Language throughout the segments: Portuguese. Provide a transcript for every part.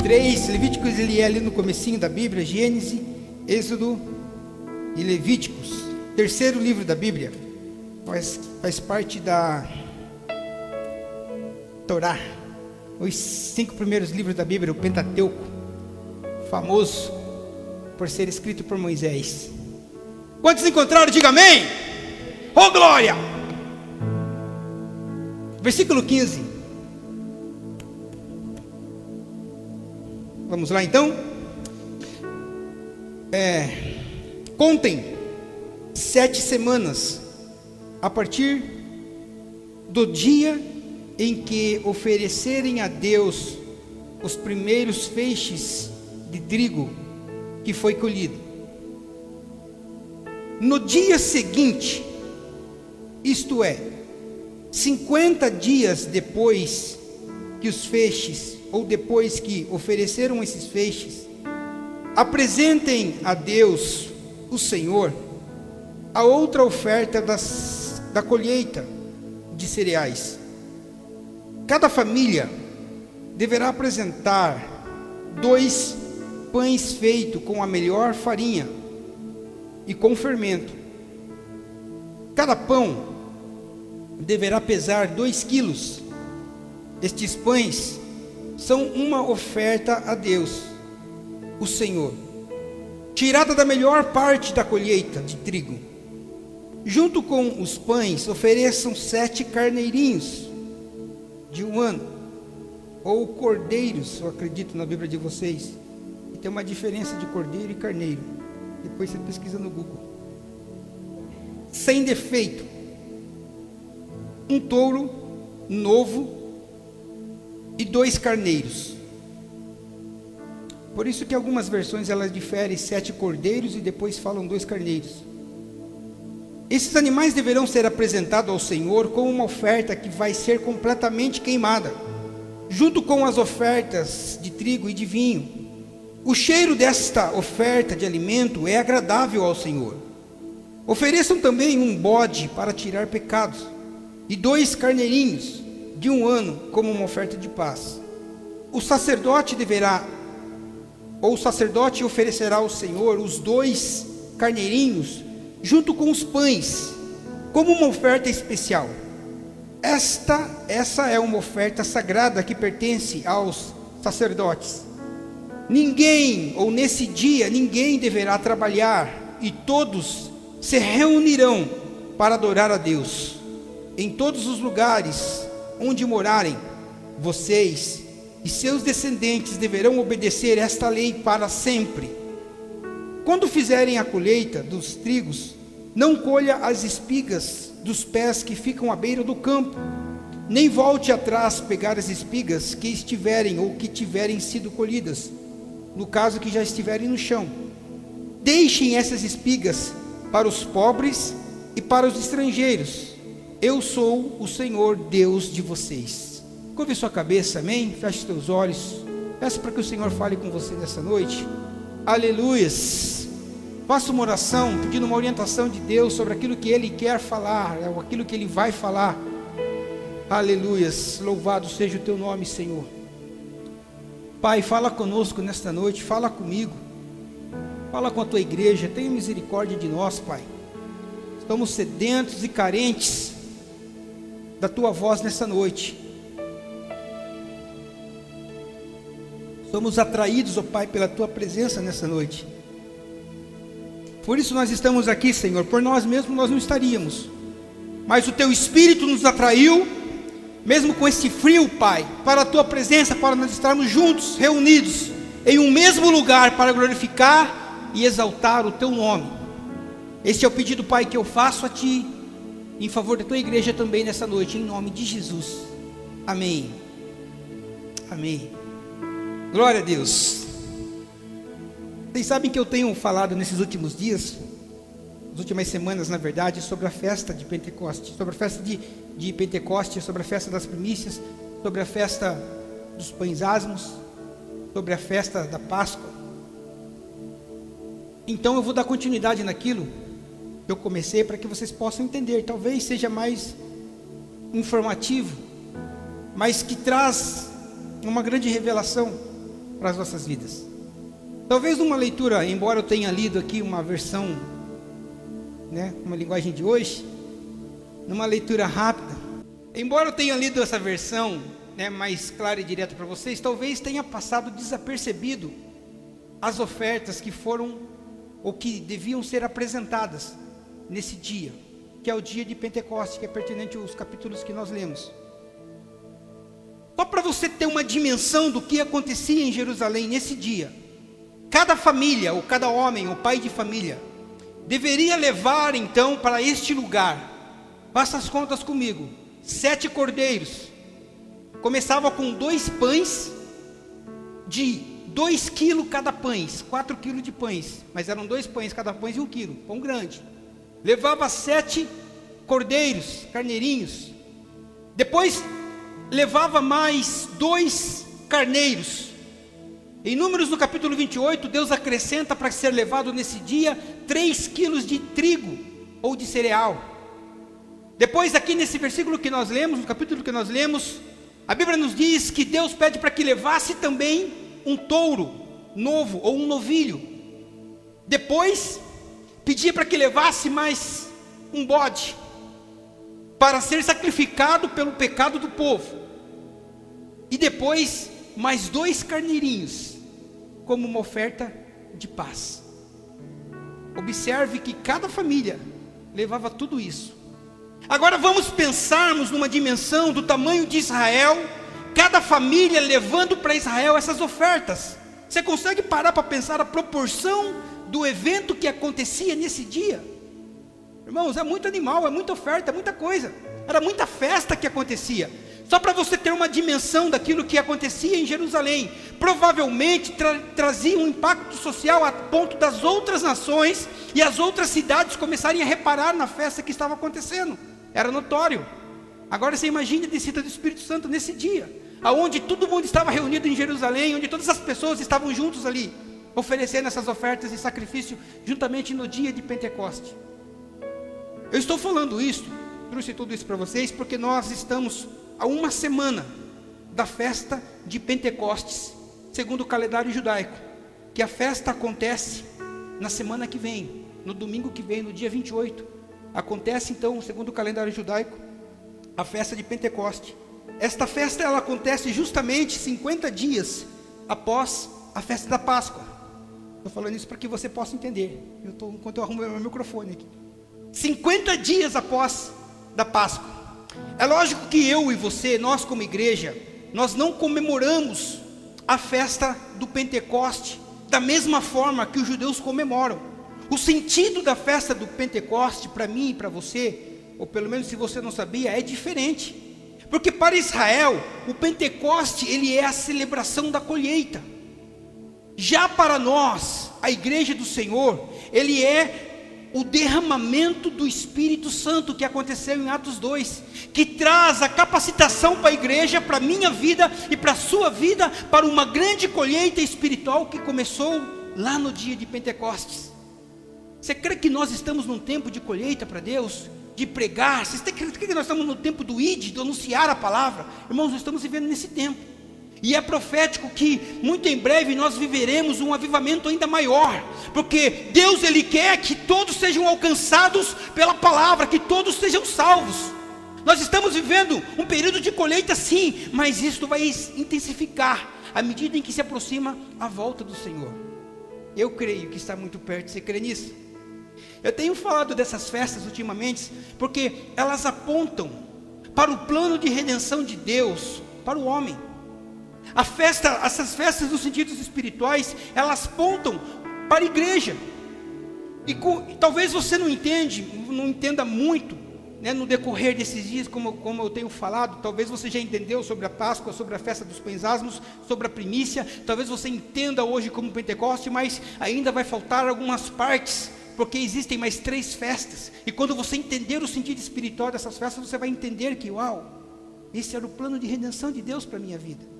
3, Levíticos ele é ali no comecinho da Bíblia, Gênesis, Êxodo e Levíticos. Terceiro livro da Bíblia, faz parte da Torá. Os 5 primeiros livros da Bíblia, o Pentateuco, famoso por ser escrito por Moisés. Quantos encontraram? Diga amém. Oh glória! Versículo 15. Vamos lá então. Contem 7 semanas a partir do dia em que oferecerem a Deus os primeiros feixes de trigo que foi colhido. No dia seguinte, isto é, 50 dias depois que os feixes, ou depois que ofereceram esses feixes, apresentem a Deus, o Senhor, a outra oferta da colheita de cereais. Cada família deverá apresentar 2 pães feitos com a melhor farinha e com fermento. Cada pão deverá pesar 2 quilos. Estes pães são uma oferta a Deus, o Senhor, tirada da melhor parte da colheita de trigo. Junto com os pães, ofereçam 7 carneirinhos de 1 ano, ou cordeiros, eu acredito na Bíblia de vocês. E tem uma diferença de cordeiro e carneiro. Depois você pesquisa no Google. Sem defeito. Um touro novo e 2 carneiros. Por isso que algumas versões elas diferem 7 cordeiros e depois falam 2 carneiros. Esses animais deverão ser apresentados ao Senhor como uma oferta que vai ser completamente queimada, junto com as ofertas de trigo e de vinho. O cheiro desta oferta de alimento é agradável ao Senhor. Ofereçam também um bode para tirar pecados, e 2 carneirinhos de 1 ano como uma oferta de paz. O sacerdote oferecerá ao Senhor os 2 carneirinhos junto com os pães, como uma oferta especial. Essa é uma oferta sagrada que pertence aos sacerdotes. Nesse dia, ninguém deverá trabalhar, e todos se reunirão para adorar a Deus. Em todos os lugares onde morarem, vocês e seus descendentes deverão obedecer esta lei para sempre. Quando fizerem a colheita dos trigos, não colha as espigas dos pés que ficam à beira do campo, nem volte atrás pegar as espigas que estiverem ou que tiverem sido colhidas, no caso que já estiverem no chão. Deixem essas espigas para os pobres e para os estrangeiros. Eu sou o Senhor Deus de vocês. Curve sua cabeça, amém? Feche seus olhos. Peço para que o Senhor fale com você nessa noite. Aleluias. Faça uma oração, pedindo uma orientação de Deus sobre aquilo que Ele quer falar, ou aquilo que Ele vai falar. Aleluias. Louvado seja o Teu nome, Senhor. Pai, fala conosco nesta noite, fala comigo. Fala com a Tua igreja, tenha misericórdia de nós, Pai. Estamos sedentos e carentes da Tua voz nessa noite. Somos atraídos, ó Pai, pela Tua presença nessa noite. Por isso nós estamos aqui, Senhor. Por nós mesmos nós não estaríamos, mas o Teu Espírito nos atraiu, mesmo com esse frio, Pai, para a Tua presença, para nós estarmos juntos, reunidos, em um mesmo lugar, para glorificar e exaltar o Teu nome. Este é o pedido, Pai, que eu faço a Ti, em favor da Tua igreja também nessa noite, em nome de Jesus. Amém. Amém. Glória a Deus. Vocês sabem que eu tenho falado nesses últimos dias, nas últimas semanas, na verdade, sobre a festa de Pentecostes, sobre a festa de Pentecostes, sobre a festa das primícias, sobre a festa dos pães asmos, sobre a festa da Páscoa. Então eu vou dar continuidade naquilo que eu comecei, para que vocês possam entender. Talvez seja mais informativo, mas que traz uma grande revelação. para as nossas vidas. Talvez numa leitura, embora eu tenha lido aqui uma versão, uma linguagem de hoje, numa leitura rápida, embora eu tenha lido essa versão, mais clara e direta para vocês, talvez tenha passado desapercebido as ofertas que foram, ou que deviam ser apresentadas nesse dia, que é o dia de Pentecostes, que é pertinente aos capítulos que nós lemos. Só para você ter uma dimensão do que acontecia em Jerusalém nesse dia, cada família, ou cada homem, ou pai de família, deveria levar então para este lugar, faça as contas comigo, 7 cordeiros, começava com 2 pães, de 2 quilos cada pães, 4 quilos de pães, mas eram 2 pães cada pães e 1 quilo, pão grande, levava 7 cordeiros, carneirinhos, depois levava mais 2 carneiros. Em Números, no capítulo 28, Deus acrescenta para ser levado nesse dia 3 quilos de trigo ou de cereal. Depois aqui nesse versículo que nós lemos, no capítulo que nós lemos, a Bíblia nos diz que Deus pede para que levasse também um touro novo ou um novilho. Depois pedia para que levasse mais um bode para ser sacrificado pelo pecado do povo. E depois mais 2 carneirinhos como uma oferta de paz. Observe que cada família levava tudo isso. Agora vamos pensarmos numa dimensão do tamanho de Israel, cada família levando para Israel essas ofertas. Você consegue parar para pensar a proporção do evento que acontecia nesse dia? Irmãos, é muito animal, é muita oferta, é muita coisa. Era muita festa que acontecia. Só para você ter uma dimensão daquilo que acontecia em Jerusalém, provavelmente trazia um impacto social a ponto das outras nações e as outras cidades começarem a reparar na festa que estava acontecendo. Era notório. Agora você imagine a descida do Espírito Santo nesse dia, aonde todo mundo estava reunido em Jerusalém, onde todas as pessoas estavam juntos ali, oferecendo essas ofertas e sacrifício, juntamente no dia de Pentecoste. Eu estou falando isso, trouxe tudo isso para vocês, porque nós estamos a uma semana da festa de Pentecostes, segundo o calendário judaico, que a festa acontece na semana que vem, no domingo que vem, no dia 28, acontece então, segundo o calendário judaico, a festa de Pentecoste. Esta festa ela acontece justamente 50 dias após a festa da Páscoa. Estou falando isso para que você possa entender, enquanto eu arrumo meu microfone aqui. 50 dias após da Páscoa. É lógico que eu e você, nós como igreja, nós não comemoramos a festa do Pentecoste da mesma forma que os judeus comemoram. O sentido da festa do Pentecoste para mim e para você, ou pelo menos se você não sabia, é diferente. Porque para Israel, o Pentecoste ele é a celebração da colheita. Já para nós, a igreja do Senhor, ele é o derramamento do Espírito Santo que aconteceu em Atos 2, que traz a capacitação para a igreja, para a minha vida e para a sua vida, para uma grande colheita espiritual que começou lá no dia de Pentecostes. Você crê que nós estamos num tempo de colheita para Deus? De pregar? Você crê que nós estamos no tempo do id, de anunciar a palavra? Irmãos, nós estamos vivendo nesse tempo. E é profético que muito em breve nós viveremos um avivamento ainda maior, porque Deus ele quer que todos sejam alcançados pela palavra, que todos sejam salvos. Nós estamos vivendo um período de colheita sim, mas isso vai intensificar à medida em que se aproxima a volta do Senhor. Eu creio que está muito perto. Você crê nisso? Eu tenho falado dessas festas ultimamente, porque elas apontam para o plano de redenção de Deus para o homem. Essas festas nos sentidos espirituais, elas apontam para a igreja. E talvez você não entenda muito, no decorrer desses dias, como eu tenho falado. Talvez você já entendeu sobre a Páscoa, sobre a festa dos pães asmos, sobre a primícia. Talvez você entenda hoje como Pentecoste, mas ainda vai faltar algumas partes, porque existem mais 3 festas. E quando você entender o sentido espiritual dessas festas, você vai entender que, esse era o plano de redenção de Deus para a minha vida.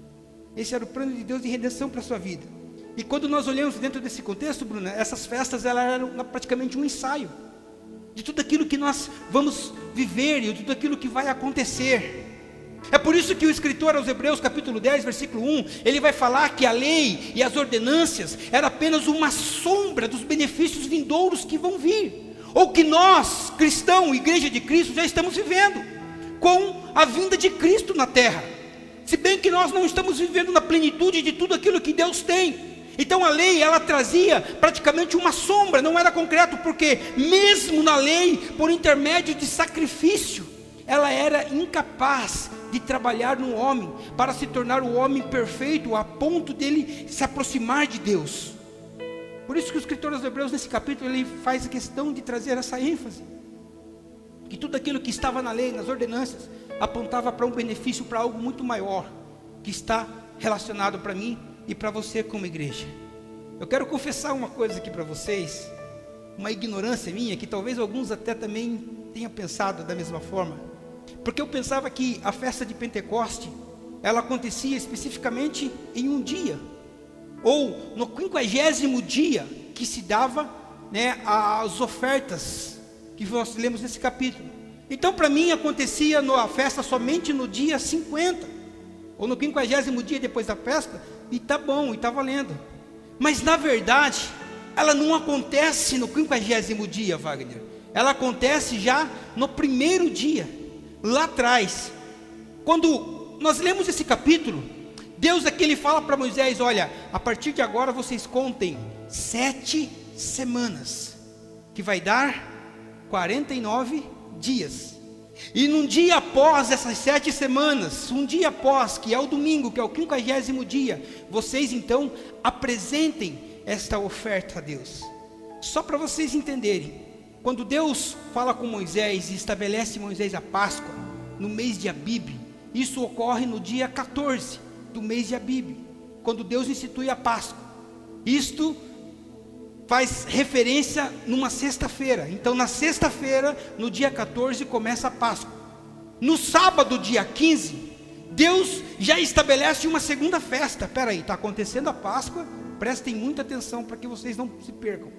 Esse era o plano de Deus de redenção para a sua vida. E quando nós olhamos dentro desse contexto, Bruna, essas festas elas eram praticamente um ensaio de tudo aquilo que nós vamos viver e de tudo aquilo que vai acontecer. É por isso que o escritor aos Hebreus, capítulo 10, versículo 1, ele vai falar que a lei e as ordenâncias era apenas uma sombra dos benefícios vindouros que vão vir, ou que nós, cristãos, igreja de Cristo, já estamos vivendo, com a vinda de Cristo na terra. Se bem que nós não estamos vivendo na plenitude de tudo aquilo que Deus tem. Então a lei, ela trazia praticamente uma sombra, não era concreto, porque mesmo na lei, por intermédio de sacrifício, ela era incapaz de trabalhar no homem, para se tornar o homem perfeito, a ponto dele se aproximar de Deus. Por isso que o escritor dos Hebreus, nesse capítulo, ele faz questão de trazer essa ênfase, que tudo aquilo que estava na lei, nas ordenanças, apontava para um benefício, para algo muito maior, que está relacionado para mim e para você como igreja. Eu quero confessar uma coisa aqui para vocês, uma ignorância minha, que talvez alguns até também tenham pensado da mesma forma, porque eu pensava que a festa de Pentecoste, ela acontecia especificamente em um dia, ou no 50º dia, que se dava, as ofertas, que nós lemos nesse capítulo. Então para mim acontecia a festa somente no dia 50, ou no 50º dia depois da festa, e tá bom, e tá valendo. Mas na verdade, ela não acontece no 50º dia, Wagner. Ela acontece já no primeiro dia, lá atrás. Quando nós lemos esse capítulo, Deus aqui ele fala para Moisés: olha, a partir de agora vocês contem 7 semanas, que vai dar 49 dias. E num dia após essas 7 semanas, um dia após, que é o domingo, que é o 50º dia, vocês então apresentem esta oferta a Deus. Só para vocês entenderem, quando Deus fala com Moisés e estabelece Moisés a Páscoa, no mês de Abib, isso ocorre no dia 14 do mês de Abib, quando Deus institui a Páscoa. Isto faz referência numa sexta-feira. Então na sexta-feira, no dia 14, começa a Páscoa. No sábado, dia 15, Deus já estabelece uma segunda festa. Espera aí, está acontecendo a Páscoa, prestem muita atenção para que vocês não se percam.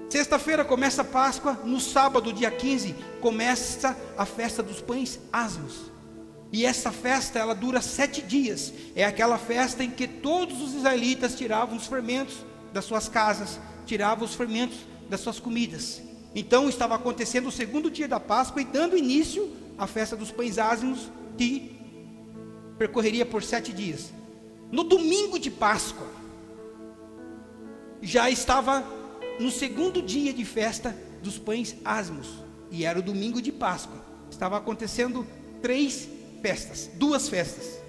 Sexta-feira começa a Páscoa, no sábado, dia 15, começa a festa dos pães ázimos. E essa festa, ela dura 7 dias. É aquela festa em que todos os israelitas tiravam os fermentos das suas casas, tiravam os fermentos das suas comidas. Então estava acontecendo o segundo dia da Páscoa e dando início à festa dos pães ázimos, que percorreria por 7 dias. No domingo de Páscoa, já estava no segundo dia de festa dos pães ázimos, e era o domingo de Páscoa. Estava acontecendo 2 festas.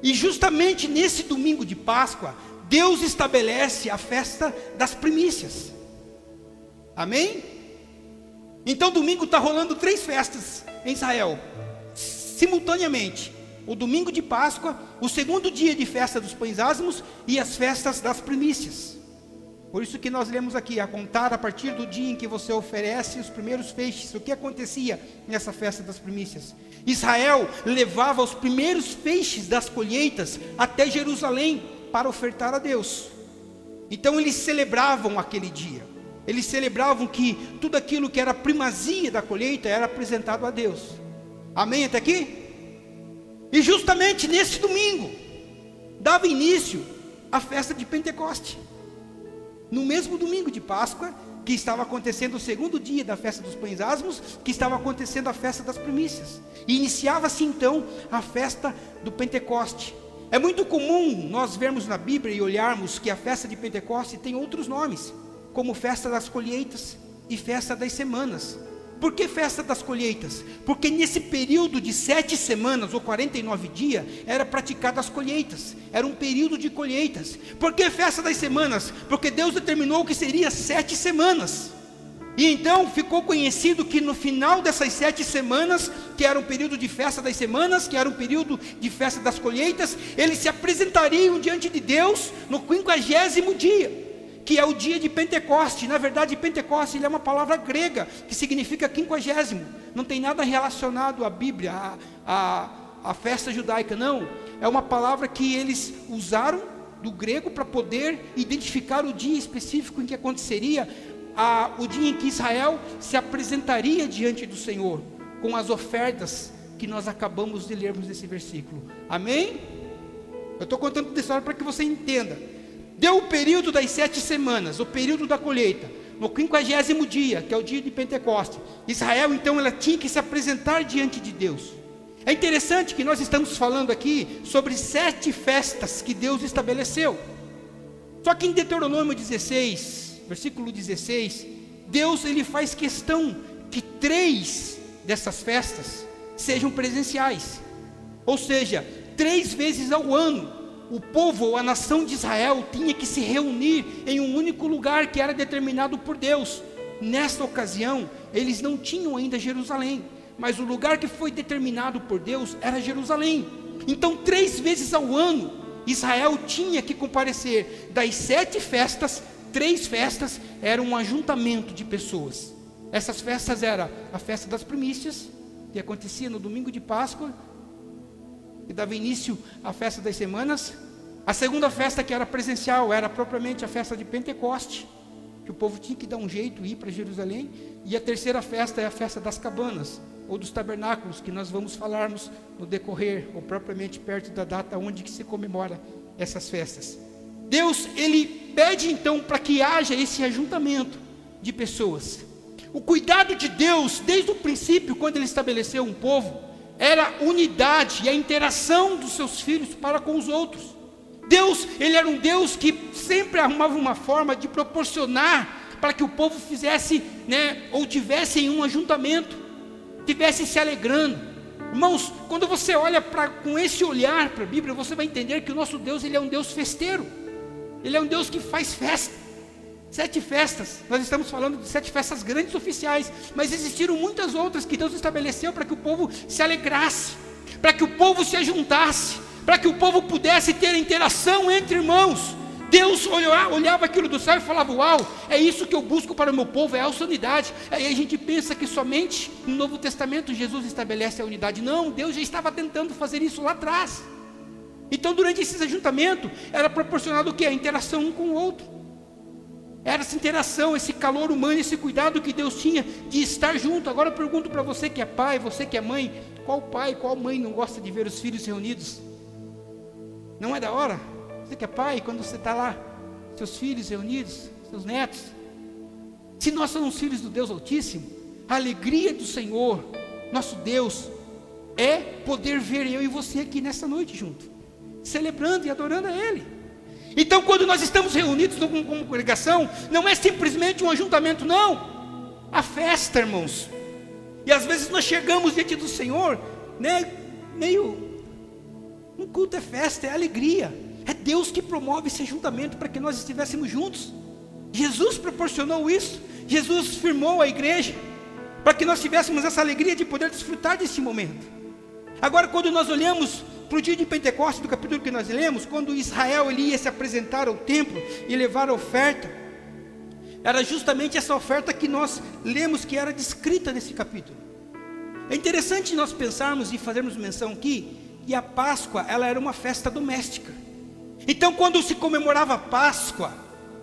E justamente nesse domingo de Páscoa, Deus estabelece a festa das primícias. Amém? Então domingo está rolando 3 festas em Israel, simultaneamente. O domingo de Páscoa, o segundo dia de festa dos pães ázimos e as festas das primícias. Por isso que nós lemos aqui, a contar a partir do dia em que você oferece os primeiros feixes. O que acontecia nessa festa das primícias? Israel levava os primeiros feixes das colheitas até Jerusalém para ofertar a Deus. Então eles celebravam aquele dia. Eles celebravam que tudo aquilo que era primazia da colheita era apresentado a Deus. Amém até aqui? E justamente nesse domingo dava início a festa de Pentecoste. No mesmo domingo de Páscoa, que estava acontecendo o segundo dia da festa dos pães ázimos, que estava acontecendo a festa das primícias. E iniciava-se então a festa do Pentecoste. É muito comum nós vermos na Bíblia e olharmos que a festa de Pentecoste tem outros nomes, como festa das colheitas e festa das semanas. Por que festa das colheitas? Porque nesse período de 7 semanas ou 49 dias, era praticada as colheitas, era um período de colheitas. Por que festa das semanas? Porque Deus determinou que seria 7 semanas, e então ficou conhecido que no final dessas 7 semanas, que era um período de festa das semanas, que era um período de festa das colheitas, eles se apresentariam diante de Deus no 50º dia, que é o dia de Pentecoste. Na verdade, Pentecoste é uma palavra grega, que significa 50º. Não tem nada relacionado à Bíblia, à festa judaica, não. É uma palavra que eles usaram do grego para poder identificar o dia específico em que aconteceria, o dia em que Israel se apresentaria diante do Senhor, com as ofertas que nós acabamos de lermos nesse versículo. Amém? Eu estou contando toda a história para que você entenda. Deu o período das 7 semanas, o período da colheita. No 50º dia, que é o dia de Pentecostes, Israel então ela tinha que se apresentar diante de Deus. É interessante que nós estamos falando aqui sobre 7 festas que Deus estabeleceu. Só que em Deuteronômio 16, versículo 16, Deus ele faz questão que 3 dessas festas sejam presenciais. Ou seja, 3 vezes ao ano, o povo ou a nação de Israel tinha que se reunir em um único lugar que era determinado por Deus. Nesta ocasião, eles não tinham ainda Jerusalém, mas o lugar que foi determinado por Deus era Jerusalém. Então 3 vezes ao ano, Israel tinha que comparecer. Das 7 festas, 3 festas eram um ajuntamento de pessoas. Essas festas eram a festa das primícias, que acontecia no domingo de Páscoa, que dava início à festa das semanas. A segunda festa, que era presencial, era propriamente a festa de Pentecoste, que o povo tinha que dar um jeito de ir para Jerusalém. E a terceira festa é a festa das cabanas, ou dos tabernáculos, que nós vamos falarmos no decorrer, ou propriamente perto da data onde que se comemora essas festas. Deus, ele pede então para que haja esse ajuntamento de pessoas. O cuidado de Deus, desde o princípio, quando ele estabeleceu um povo, era a unidade e a interação dos seus filhos para com os outros. Deus, ele era um Deus que sempre arrumava uma forma de proporcionar para que o povo fizesse, ou tivesse um ajuntamento, tivesse se alegrando. Irmãos, quando você olha com esse olhar para a Bíblia, você vai entender que o nosso Deus, ele é um Deus festeiro. Ele é um Deus que faz festa. 7 festas, nós estamos falando de 7 festas grandes oficiais, mas existiram muitas outras que Deus estabeleceu para que o povo se alegrasse, para que o povo se ajuntasse, para que o povo pudesse ter interação entre irmãos. Deus olhava aquilo do céu e falava: uau, é isso que eu busco para o meu povo, é a unidade. Aí a gente pensa que somente no Novo Testamento Jesus estabelece a unidade. Não, Deus já estava tentando fazer isso lá atrás. Então durante esse ajuntamento era proporcionado o quê? A interação um com o outro. Era essa interação, esse calor humano, esse cuidado que Deus tinha de estar junto. Agora eu pergunto para você que é pai, você que é mãe: qual pai, qual mãe não gosta de ver os filhos reunidos? Não é da hora? Você que é pai, quando você está lá, seus filhos reunidos, seus netos. Se nós somos filhos do Deus Altíssimo, a alegria do Senhor, nosso Deus, é poder ver eu e você aqui nessa noite junto, celebrando e adorando a Ele. Então quando nós estamos reunidos como congregação, não é simplesmente um ajuntamento, não. A festa, irmãos. E às vezes nós chegamos diante do Senhor, meio, um culto é festa, é alegria. É Deus que promove esse ajuntamento para que nós estivéssemos juntos. Jesus proporcionou isso. Jesus firmou a igreja para que nós tivéssemos essa alegria de poder desfrutar desse momento. Agora, quando nós olhamos para o dia de Pentecostes, do capítulo que nós lemos, quando Israel ele ia se apresentar ao templo e levar a oferta, era justamente essa oferta que nós lemos que era descrita nesse capítulo. É interessante nós pensarmos e fazermos menção aqui que a Páscoa ela era uma festa doméstica. Então quando se comemorava a Páscoa,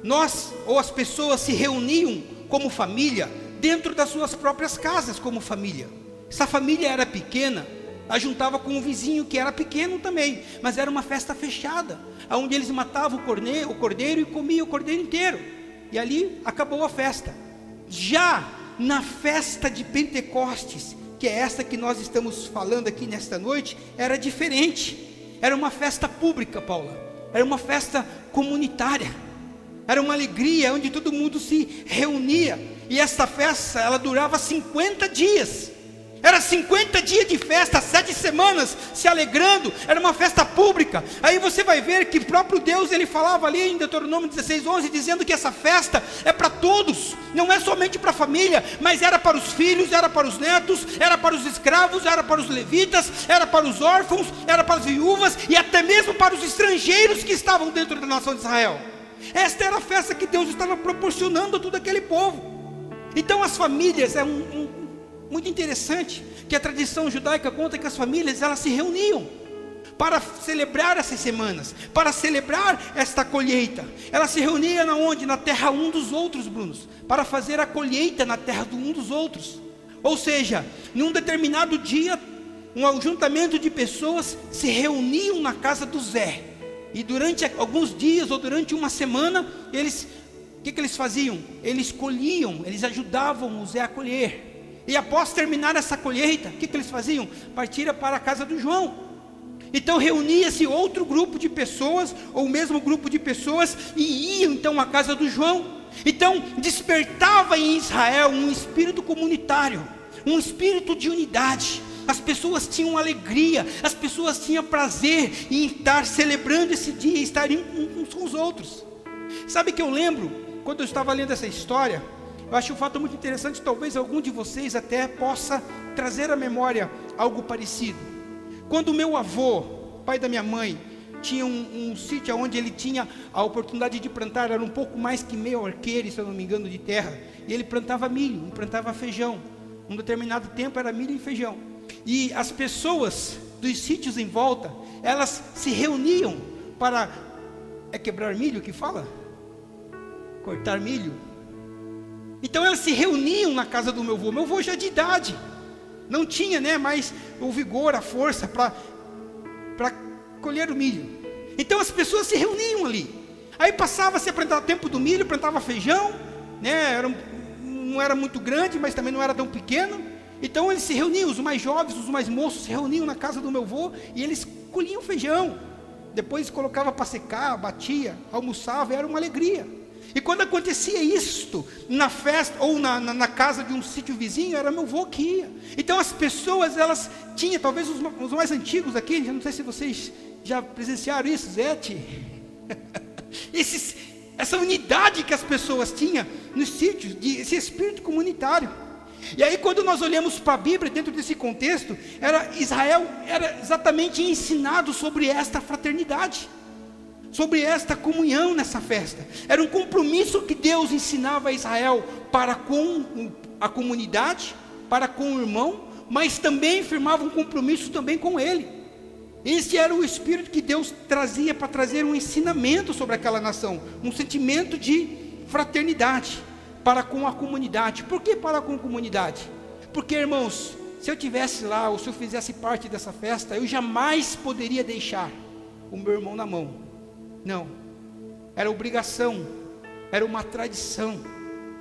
nós ou as pessoas se reuniam como família dentro das suas próprias casas como família. Se a família era pequena, ajuntava com um vizinho que era pequeno também, mas era uma festa fechada, onde eles matavam o cordeiro e comiam o cordeiro inteiro, e ali acabou a festa. Já na festa de Pentecostes, que é essa que nós estamos falando aqui nesta noite, era diferente. Era uma festa pública, Paula, era uma festa comunitária, era uma alegria onde todo mundo se reunia, e essa festa ela durava 50 dias. Era 50 dias de festa, 7 semanas se alegrando, era uma festa pública. Aí você vai ver que o próprio Deus, ele falava ali em Deuteronômio 16:11, dizendo que essa festa é para todos, não é somente para a família, mas era para os filhos, era para os netos, era para os escravos, era para os levitas, era para os órfãos, era para as viúvas e até mesmo para os estrangeiros que estavam dentro da nação de Israel. Esta era a festa que Deus estava proporcionando a todo aquele povo. Então as famílias, muito interessante que a tradição judaica conta que as famílias elas se reuniam para celebrar essas semanas, para celebrar esta colheita. Elas se reuniam onde? Na terra um dos outros, Brunos, para fazer a colheita na terra do um dos outros. Ou seja, num determinado dia, um ajuntamento de pessoas se reuniam na casa do Zé. E durante alguns dias ou durante uma semana, o que eles faziam? Eles colhiam, eles ajudavam o Zé a colher. E após terminar essa colheita, o que eles faziam? Partiram para a casa do João. Então reunia-se outro grupo de pessoas, ou o mesmo grupo de pessoas, e iam então à casa do João. Então despertava em Israel um espírito comunitário, um espírito de unidade. As pessoas tinham alegria, as pessoas tinham prazer em estar celebrando esse dia, estarem uns com os outros. Sabe que eu lembro, quando eu estava lendo essa história, eu acho um fato muito interessante, talvez algum de vocês até possa trazer à memória algo parecido. Quando o meu avô, pai da minha mãe, tinha um sítio onde ele tinha a oportunidade de plantar, era um pouco mais que meio arqueiro, se eu não me engano, de terra, e ele plantava milho, plantava feijão. Um determinado tempo era milho e feijão. E as pessoas dos sítios em volta, elas se reuniam para... É quebrar milho que fala? Cortar milho. Então elas se reuniam na casa do meu avô. Meu avô já de idade, não tinha, mais o vigor, a força para colher o milho. Então as pessoas se reuniam ali. Aí passava-se a plantar o tempo do milho, plantava feijão, não era muito grande, mas também não era tão pequeno. Então eles se reuniam, os mais jovens, os mais moços se reuniam na casa do meu avô e eles colhiam feijão. Depois colocava para secar, batia, almoçava, era uma alegria. E quando acontecia isto na festa ou na casa de um sítio vizinho, era meu avô que ia. Então as pessoas, elas tinham, talvez os mais antigos aqui, não sei se vocês já presenciaram isso, Zete. Essa unidade que as pessoas tinham nos sítios, esse espírito comunitário. E aí quando nós olhamos para a Bíblia, dentro desse contexto, Israel era exatamente ensinado sobre esta fraternidade, sobre esta comunhão nessa festa. Era um compromisso que Deus ensinava a Israel para com a comunidade, para com o irmão, mas também firmava um compromisso também com ele. Esse era o espírito que Deus trazia para trazer um ensinamento sobre aquela nação, um sentimento de fraternidade para com a comunidade. Por que para com a comunidade? Porque, irmãos, se eu estivesse lá, ou se eu fizesse parte dessa festa, eu jamais poderia deixar o meu irmão na mão. Não, era obrigação, era uma tradição.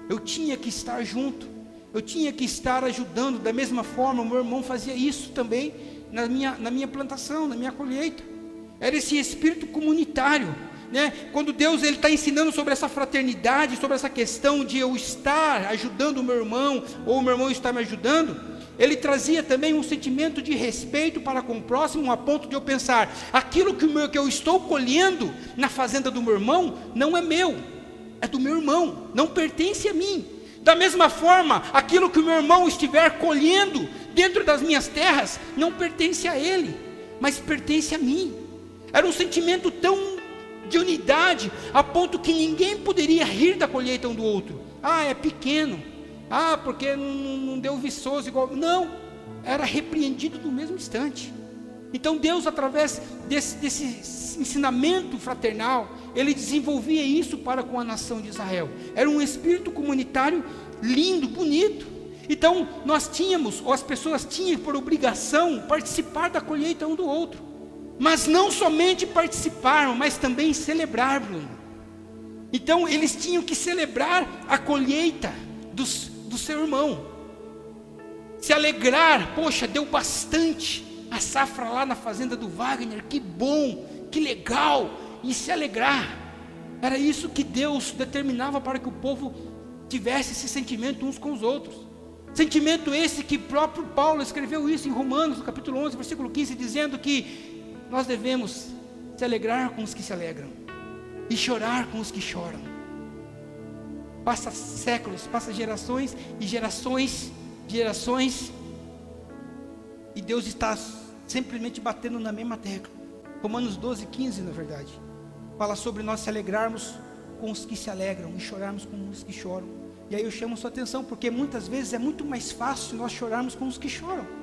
Eu tinha que estar junto, eu tinha que estar ajudando. Da mesma forma, o meu irmão fazia isso também na minha plantação, na minha colheita. Era esse espírito comunitário. Quando Deus está ensinando sobre essa fraternidade, sobre essa questão de eu estar ajudando o meu irmão, ou o meu irmão estar me ajudando, Ele trazia também um sentimento de respeito para com o próximo, a ponto de eu pensar, aquilo que eu estou colhendo na fazenda do meu irmão, não é meu, é do meu irmão, não pertence a mim. Da mesma forma, aquilo que o meu irmão estiver colhendo dentro das minhas terras, não pertence a ele, mas pertence a mim. Era um sentimento tão de unidade, a ponto que ninguém poderia rir da colheita um do outro. É pequeno, porque não deu viçoso igual. Não, era repreendido no mesmo instante. Então Deus, através desse ensinamento fraternal, Ele desenvolvia isso para com a nação de Israel. Era um espírito comunitário lindo, bonito. Então nós tínhamos, ou as pessoas tinham por obrigação, participar da colheita um do outro. Mas não somente participar, mas também celebrar, Bruno. Então eles tinham que celebrar a colheita do seu irmão, se alegrar. Poxa, deu bastante a safra lá na fazenda do Wagner, que bom, que legal, e se alegrar. Era isso que Deus determinava para que o povo tivesse esse sentimento uns com os outros. Sentimento esse que próprio Paulo escreveu isso em Romanos, no capítulo 11, versículo 15, dizendo que nós devemos se alegrar com os que se alegram e chorar com os que choram. Passa séculos, passa gerações e gerações, e Deus está simplesmente batendo na mesma tecla. Romanos 12, 15, na verdade, fala sobre nós se alegrarmos com os que se alegram e chorarmos com os que choram. E aí eu chamo sua atenção, porque muitas vezes é muito mais fácil nós chorarmos com os que choram.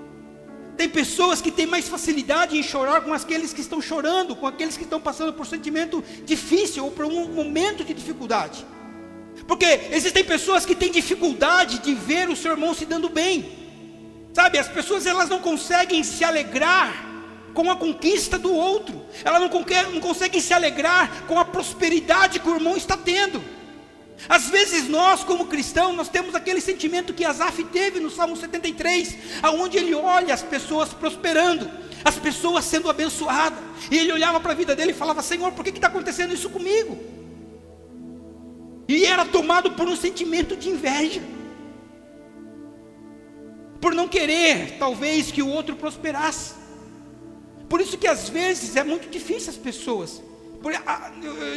Tem pessoas que têm mais facilidade em chorar com aqueles que estão chorando, com aqueles que estão passando por um sentimento difícil ou por um momento de dificuldade. Porque existem pessoas que têm dificuldade de ver o seu irmão se dando bem, Sabe, as pessoas elas não conseguem se alegrar com a conquista do outro. Elas não conseguem se alegrar com a prosperidade que o irmão está tendo. Às vezes nós, como cristãos, nós temos aquele sentimento que Asaf teve no Salmo 73, aonde ele olha as pessoas prosperando, as pessoas sendo abençoadas, e ele olhava para a vida dele e falava: Senhor, por que está acontecendo isso comigo? E era tomado por um sentimento de inveja, por não querer, talvez, que o outro prosperasse. Por isso que às vezes é muito difícil as pessoas.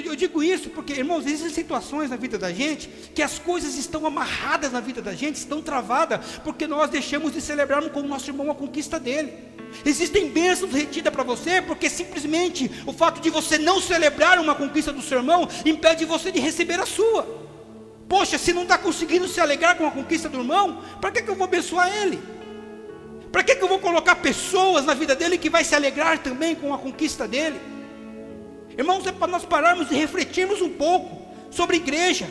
Eu digo isso porque, irmãos, existem situações na vida da gente que as coisas estão amarradas na vida da gente, estão travadas, porque nós deixamos de celebrarmos com o nosso irmão a conquista dele. Existem bênçãos retidas para você, porque simplesmente o fato de você não celebrar uma conquista do seu irmão impede você de receber a sua. Poxa, se não está conseguindo se alegrar com a conquista do irmão, para que eu vou abençoar ele? Para que eu vou colocar pessoas na vida dele que vai se alegrar também com a conquista dele? Irmãos, é para nós pararmos e refletirmos um pouco sobre igreja,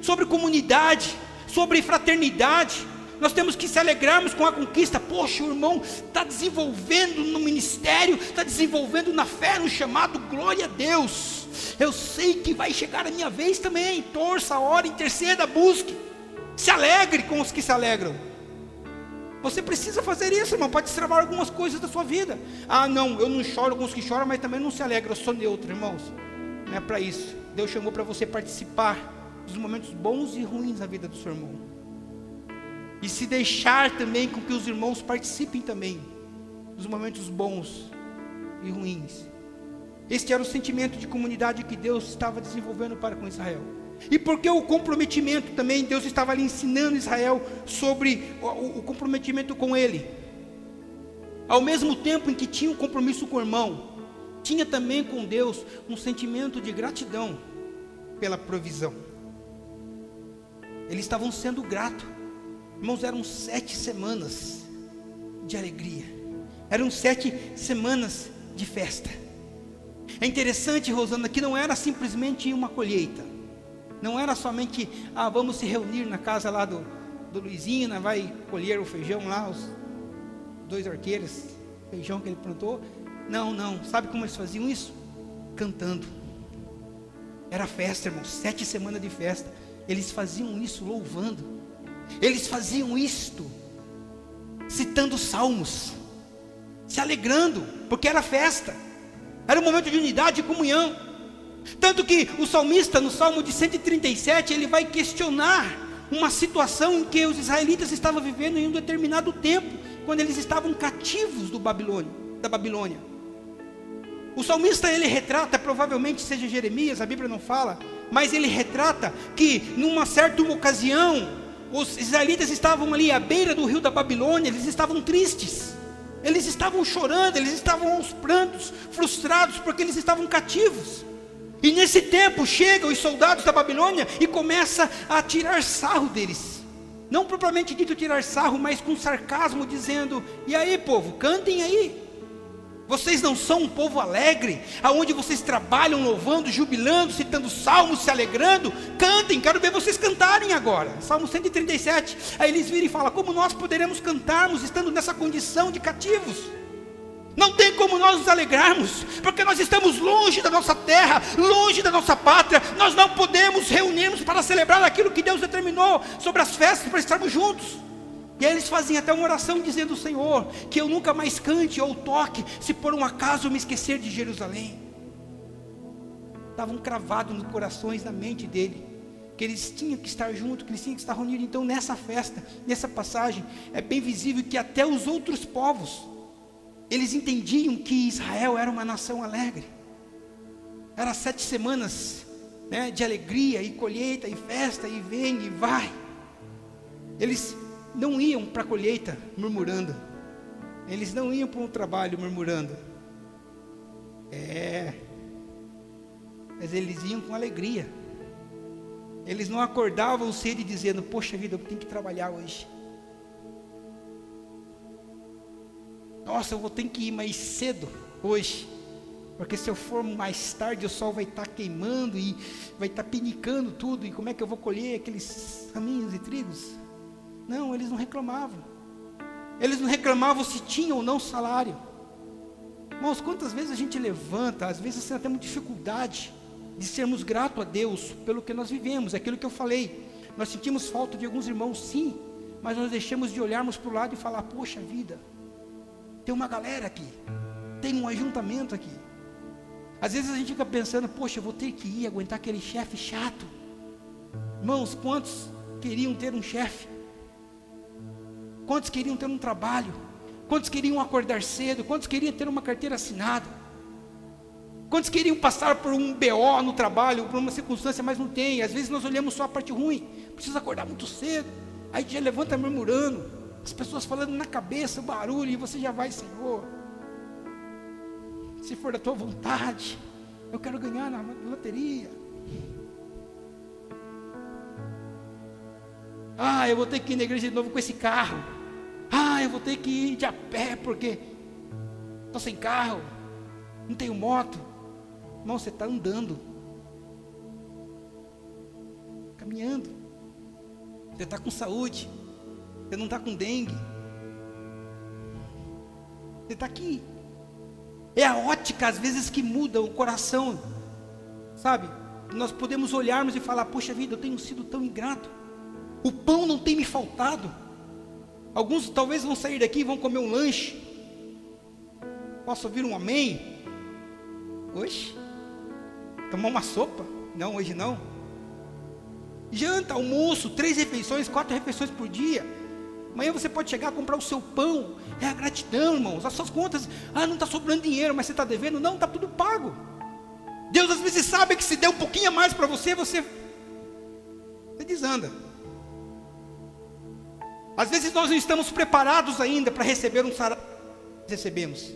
sobre comunidade, sobre fraternidade. Nós temos que se alegrarmos com a conquista. Poxa, o irmão está desenvolvendo no ministério, está desenvolvendo na fé, no chamado, glória a Deus. Eu sei que vai chegar a minha vez também. Torça, ore, interceda, busque. Se alegre com os que se alegram. Você precisa fazer isso, irmão, para destravar algumas coisas da sua vida. Ah, não, eu não choro com os que choram, mas também não se alegra. Eu sou neutro, irmãos. Não é para isso. Deus chamou para você participar dos momentos bons e ruins na vida do seu irmão. E se deixar também com que os irmãos participem também dos momentos bons e ruins. Este era o sentimento de comunidade que Deus estava desenvolvendo para com Israel. E porque o comprometimento também, Deus estava ali ensinando Israel sobre o comprometimento com ele. Ao mesmo tempo em que tinha um compromisso com o irmão, tinha também com Deus um sentimento de gratidão pela provisão. Eles estavam sendo gratos. Irmãos, eram 7 semanas de alegria. Eram 7 semanas de festa. É interessante, Rosana, que não era simplesmente uma colheita. Não era somente, vamos se reunir na casa lá do Luizinho, né, vai colher o feijão lá, os 2 arqueiros, feijão que ele plantou. Não, sabe como eles faziam isso? Cantando. Era festa, irmãos, 7 semanas de festa. Eles faziam isso louvando. Eles faziam isto citando salmos, se alegrando, porque era festa. Era um momento de unidade e comunhão. Tanto que o salmista, no Salmo de 137, ele vai questionar uma situação em que os israelitas estavam vivendo em um determinado tempo, quando eles estavam cativos da Babilônia. O salmista, ele retrata, provavelmente seja Jeremias, a Bíblia não fala, mas ele retrata que numa certa ocasião, os israelitas estavam ali à beira do rio da Babilônia, eles estavam tristes, eles estavam chorando, eles estavam aos prantos, frustrados, porque eles estavam cativos. E nesse tempo chegam os soldados da Babilônia e começa a tirar sarro deles. Não propriamente dito tirar sarro, mas com sarcasmo, dizendo: e aí, povo, cantem aí. Vocês não são um povo alegre, aonde vocês trabalham louvando, jubilando, citando salmos, se alegrando? Cantem, quero ver vocês cantarem agora. Salmo 137. Aí eles viram e falam: como nós poderemos cantarmos estando nessa condição de cativos? Não tem como nós nos alegrarmos, porque nós estamos longe da nossa terra, longe da nossa pátria. Nós não podemos reunirmos para celebrar aquilo que Deus determinou sobre as festas, para estarmos juntos. E aí eles fazem até uma oração dizendo: Senhor, que eu nunca mais cante ou toque, se por um acaso eu me esquecer de Jerusalém. Estavam cravados nos corações, na mente dele, que eles tinham que estar juntos, que eles tinham que estar reunidos. Então nessa festa, nessa passagem, é bem visível que até os outros povos, eles entendiam que Israel era uma nação alegre. Era 7 semanas, né, de alegria e colheita e festa e vem e vai. Eles não iam para a colheita murmurando. Eles não iam para o trabalho murmurando. Mas eles iam com alegria. Eles não acordavam cedo dizendo: poxa vida, eu tenho que trabalhar hoje. Nossa, eu vou ter que ir mais cedo hoje, porque se eu for mais tarde o sol vai estar queimando e vai estar pinicando tudo, e como é que eu vou colher aqueles raminhos e trigos? Não, eles não reclamavam. Eles não reclamavam se tinham ou não salário. Irmãos, quantas vezes a gente levanta, às vezes nós temos dificuldade de sermos gratos a Deus pelo que nós vivemos, aquilo que eu falei. Nós sentimos falta de alguns irmãos, sim, mas nós deixamos de olharmos para o lado e falar: poxa vida, tem uma galera aqui, tem um ajuntamento aqui. Às vezes a gente fica pensando: poxa, eu vou ter que ir aguentar aquele chefe chato. Irmãos, quantos queriam ter um chefe? Quantos queriam ter um trabalho? Quantos queriam acordar cedo? Quantos queriam ter uma carteira assinada? Quantos queriam passar por um BO no trabalho, por uma circunstância, mas não tem? Às vezes nós olhamos só a parte ruim. Precisa acordar muito cedo. Aí já levanta murmurando, as pessoas falando na cabeça, o barulho, e você já vai: Senhor, se for da tua vontade, eu quero ganhar na loteria. Eu vou ter que ir na igreja de novo com esse carro. Eu vou ter que ir de a pé porque estou sem carro, não tenho moto. Irmão, você está andando, caminhando. Você está com saúde, você não está com dengue. Você está aqui. É a ótica às vezes que muda o coração, sabe? Nós podemos olharmos e falar: poxa vida, eu tenho sido tão ingrato, o pão não tem me faltado. Alguns talvez vão sair daqui e vão comer um lanche. Posso ouvir um amém? Hoje? Tomar uma sopa? Não, hoje não. Janta, almoço, 3 refeições, 4 refeições por dia. Amanhã você pode chegar a comprar o seu pão. É a gratidão, irmãos. As suas contas: não está sobrando dinheiro, mas você está devendo. Não, está tudo pago. Deus às vezes sabe que se der um pouquinho a mais para você, você desanda. Às vezes nós não estamos preparados ainda para receber um salário que recebemos.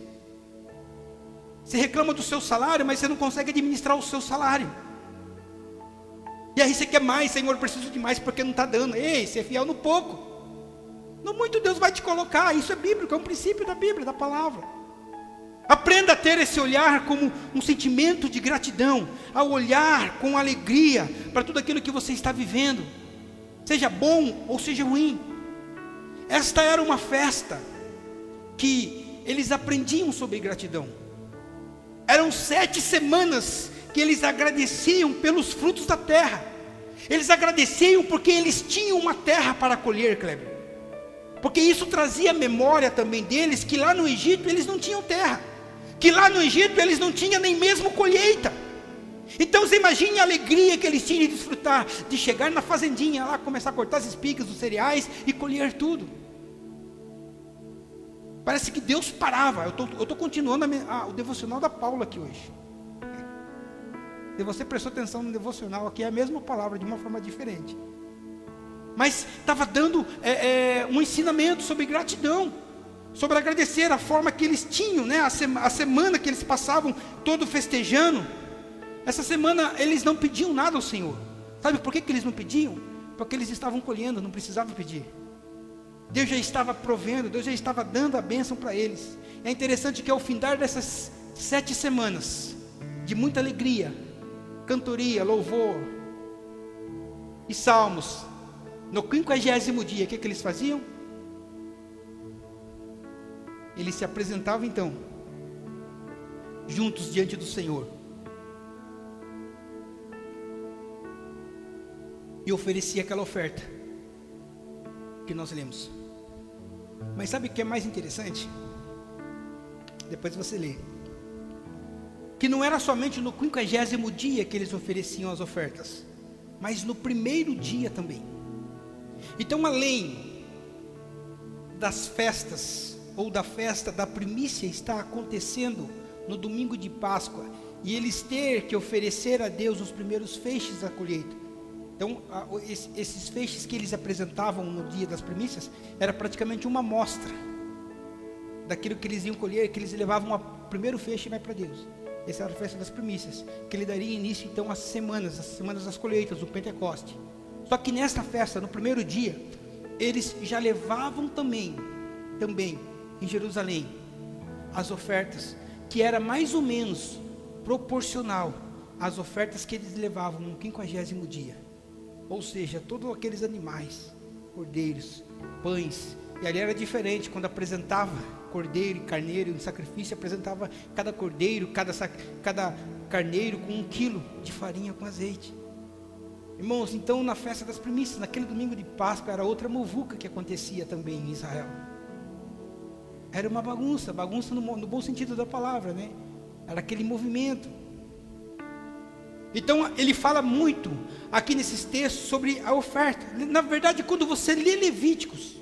Você reclama do seu salário, mas você não consegue administrar o seu salário. E aí você quer mais: Senhor, preciso de mais porque não está dando. Ei, você é fiel no pouco. No muito Deus vai te colocar. Isso é bíblico, é um princípio da Bíblia, da palavra. Aprenda a ter esse olhar como um sentimento de gratidão, a olhar com alegria para tudo aquilo que você está vivendo, seja bom ou seja ruim. Esta era uma festa que eles aprendiam sobre gratidão. Eram 7 semanas que eles agradeciam pelos frutos da terra. Eles agradeciam porque eles tinham uma terra para colher, Kleber. Porque isso trazia memória também deles, que lá no Egito eles não tinham terra, que lá no Egito eles não tinham nem mesmo colheita. Então você imagine a alegria que eles tinham de desfrutar, de chegar na fazendinha lá, começar a cortar as espigas dos cereais e colher tudo. Parece que Deus parava. Eu estou continuando o devocional da Paula aqui hoje. Se você prestou atenção no devocional aqui, é a mesma palavra de uma forma diferente. Mas estava dando um ensinamento sobre gratidão, sobre agradecer, a forma que eles tinham, né? A semana que eles passavam todo festejando. Essa semana eles não pediam nada ao Senhor. Sabe por que eles não pediam? Porque eles estavam colhendo, não precisavam pedir. Deus já estava provendo, Deus já estava dando a bênção para eles. É interessante que ao findar dessas 7 semanas, de muita alegria, cantoria, louvor e salmos, no 50º dia, o que eles faziam? Eles se apresentavam então, juntos diante do Senhor, e oferecia aquela oferta que nós lemos. Mas sabe o que é mais interessante? Depois você lê. Que não era somente no 50º dia que eles ofereciam as ofertas, mas no primeiro dia também. Então, além das festas, ou da festa da primícia estar acontecendo no domingo de Páscoa, e eles ter que oferecer a Deus os primeiros feixes da colheita. Então, esses feixes que eles apresentavam no dia das primícias, era praticamente uma amostra daquilo que eles iam colher, que eles levavam o primeiro feixe e vai para Deus. Essa era a festa das primícias, que ele daria início então às semanas das colheitas, do Pentecoste. Só que nesta festa, no primeiro dia, eles já levavam também em Jerusalém, as ofertas, que era mais ou menos proporcional às ofertas que eles levavam no 50º dia. Ou seja, todos aqueles animais, cordeiros, pães, E ali era diferente, quando apresentava cordeiro e carneiro em sacrifício, apresentava cada cordeiro, cada carneiro com 1 quilo de farinha com azeite. Irmãos, então na festa das primícias, naquele domingo de Páscoa, era outra muvuca que acontecia também em Israel. Era uma bagunça no bom sentido da palavra, né? Era aquele movimento. Então ele fala muito aqui nesses textos sobre a oferta. Na verdade, quando você lê Levíticos,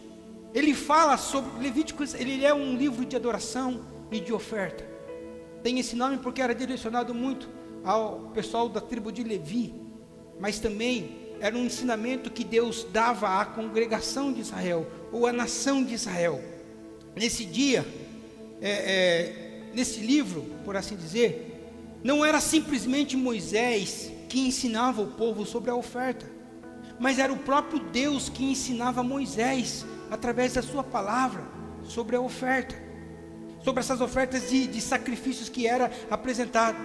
ele fala sobre Levíticos, ele é um livro de adoração e de oferta. Tem esse nome porque era direcionado muito ao pessoal da tribo de Levi, mas também era um ensinamento que Deus dava à congregação de Israel, ou à nação de Israel. Nesse dia, nesse livro, por assim dizer, não era simplesmente Moisés que ensinava o povo sobre a oferta, mas era o próprio Deus que ensinava Moisés, através da sua palavra, sobre a oferta, sobre essas ofertas de sacrifícios que era apresentado.